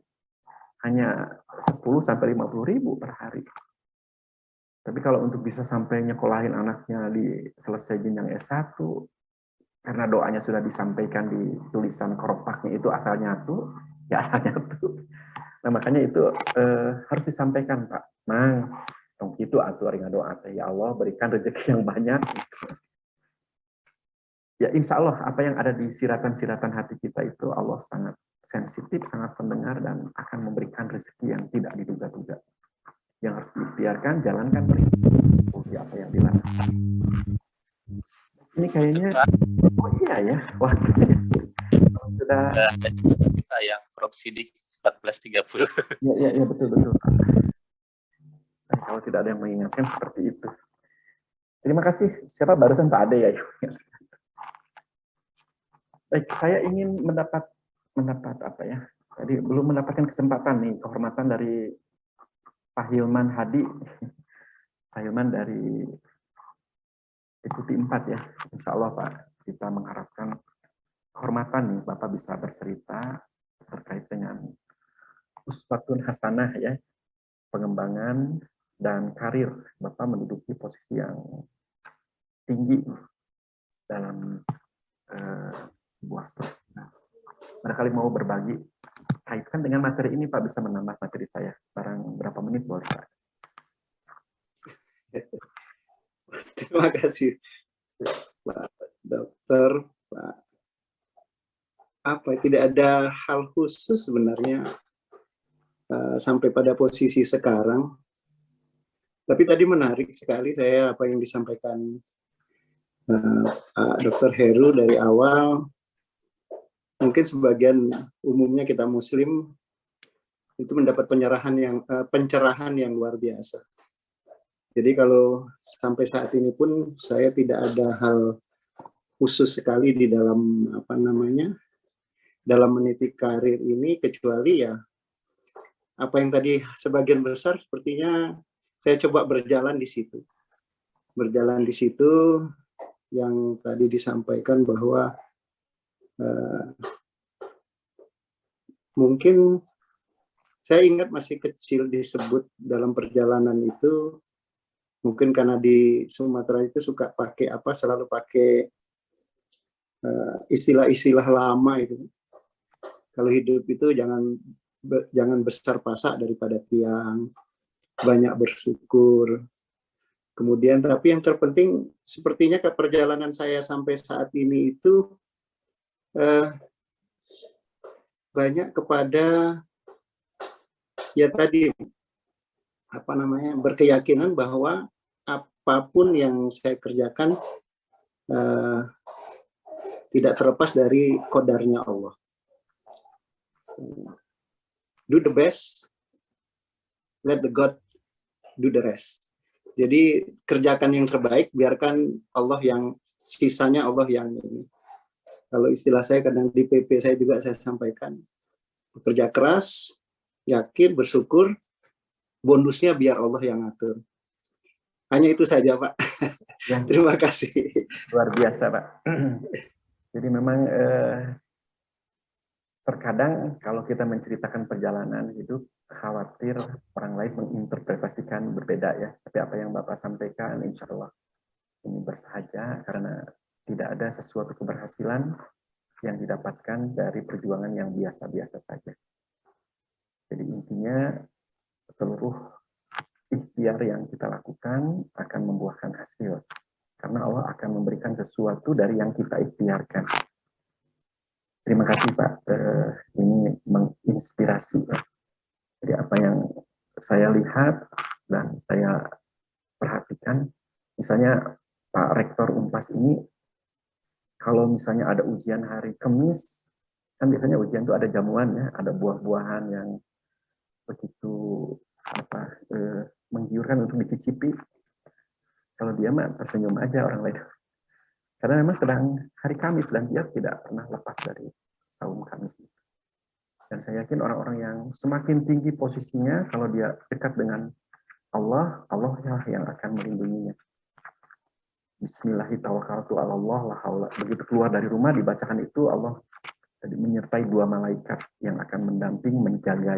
hanya 10 sampai 50 ribu per hari. Tapi kalau untuk bisa sampai nyekolahin anaknya di selesai jenjang S1, karena doanya sudah disampaikan di tulisan keropaknya itu asal nyatu, ya asal nyatu. Nah makanya itu harus disampaikan Pak. Mang, dong itu atuh doa ya Allah berikan rezeki yang banyak. Gitu. Ya insya Allah apa yang ada di siratan-siratan hati kita itu Allah sangat sensitif, sangat pendengar dan akan memberikan rezeki yang tidak diduga-duga. Yang harus diikhtiarkan, jalankan berikut apa yang dilarang. Ini kayaknya, oh iya ya, waktunya sudah. Kita yang Prof Sidik 14.30. Ya betul. Saya kalau tidak ada yang mengingatkan seperti itu. Terima kasih. Siapa barusan Pak Ade ya? Baik, saya ingin mendapat apa ya? Tadi belum mendapatkan kesempatan nih, kehormatan dari Pak Hilman Hadi. Pak Hilman dari Deputi 4 ya. Insya Allah Pak, kita mengharapkan kehormatan nih Bapak bisa bercerita terkait dengan uswatun hasanah ya, pengembangan dan karir Bapak menduduki posisi yang tinggi dalam sebuah struktur. Barangkali mau berbagi kaitkan dengan materi ini Pak, bisa menambah materi saya. Barang berapa menit boleh Pak? Terima kasih Pak Dokter. Pak, apa tidak ada hal khusus sebenarnya sampai pada posisi sekarang. Tapi tadi menarik sekali saya apa yang disampaikan Pak Dr. Heru dari awal. Mungkin sebagian umumnya kita Muslim itu mendapat pencerahan yang luar biasa. Jadi kalau sampai saat ini pun saya tidak ada hal khusus sekali di dalam dalam meniti karir ini, kecuali ya apa yang tadi sebagian besar sepertinya saya coba berjalan di situ. Berjalan di situ yang tadi disampaikan bahwa mungkin saya ingat masih kecil disebut dalam perjalanan itu, mungkin karena di Sumatera itu suka pakai selalu pakai istilah-istilah lama itu. Kalau hidup itu jangan besar pasak daripada tiang, banyak bersyukur. Kemudian tapi yang terpenting sepertinya ke perjalanan saya sampai saat ini itu banyak kepada ya tadi berkeyakinan bahwa apapun yang saya kerjakan tidak terlepas dari qadarnya Allah. Do the best, let the God do the rest. Jadi kerjakan yang terbaik, biarkan Allah yang sisanya Allah yang ini. Kalau istilah saya kadang di PP saya juga saya sampaikan, bekerja keras, yakin, bersyukur, bonusnya biar Allah yang ngatur. Hanya itu saja, Pak. Ya, Terima kasih. luar biasa, Pak. Jadi memang terkadang kalau kita menceritakan perjalanan hidup, khawatir orang lain menginterpretasikan berbeda ya. Tapi apa yang Bapak sampaikan, insya Allah ini bersahaja karena tidak ada sesuatu keberhasilan yang didapatkan dari perjuangan yang biasa-biasa saja. Jadi intinya seluruh ikhtiar yang kita lakukan akan membuahkan hasil. Karena Allah akan memberikan sesuatu dari yang kita ikhtiarkan. Terima kasih Pak, ini menginspirasi. Jadi apa yang saya lihat dan saya perhatikan, misalnya Pak Rektor Unpas ini, kalau misalnya ada ujian hari Kamis, kan biasanya ujian itu ada jamuan ya, ada buah-buahan yang begitu menggiurkan untuk dicicipi. Kalau dia mah tersenyum aja orang lain. Karena memang sedang hari Kamis dan dia tidak pernah lepas dari saum Kamis. Dan saya yakin orang-orang yang semakin tinggi posisinya, kalau dia dekat dengan Allah, Allah yang akan melindunginya. Bismillahirrahmanirrahim. Begitu keluar dari rumah dibacakan itu, Allah menyertai 2 malaikat yang akan mendamping, menjaga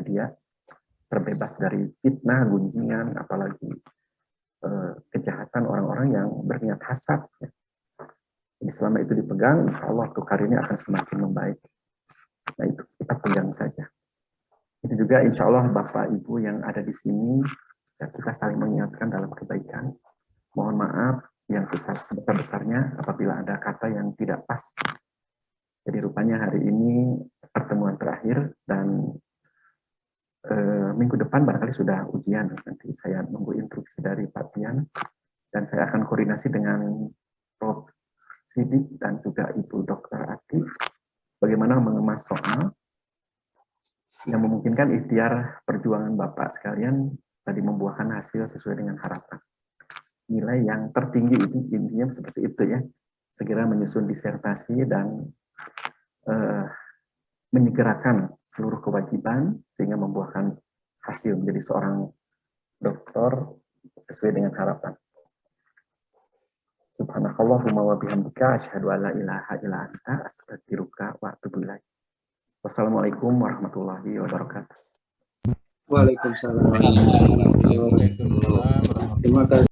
dia terbebas dari fitnah, gunjingan, apalagi kejahatan orang-orang yang berniat hasad. Jadi selama itu dipegang, insya Allah untuk karirnya akan semakin membaik. Nah itu kita pegang saja. Itu juga insya Allah Bapak Ibu yang ada di sini, ya, kita saling mengingatkan dalam kebaikan. Mohon maaf yang sebesar-besarnya apabila ada kata yang tidak pas. Jadi rupanya hari ini pertemuan terakhir dan minggu depan barangkali sudah ujian. Nanti saya nunggu instruksi dari Pak Tian dan saya akan koordinasi dengan Prof. Sidik dan juga Ibu Dr. Ati bagaimana mengemas soal yang memungkinkan ikhtiar perjuangan Bapak sekalian tadi membuahkan hasil sesuai dengan harapan. Nilai yang tertinggi itu intinya seperti itu ya, segera menyusun disertasi dan menyegerakan seluruh kewajiban sehingga membuahkan hasil menjadi seorang doktor sesuai dengan harapan. Subhanakallahumma wa bihamdika asyhadu an la ilaha illa anta astaghfiruka wa atubu ilaik. Wassalamualaikum warahmatullahi wabarakatuh. Waalaikumsalam warahmatullahi wabarakatuh. Terima kasih.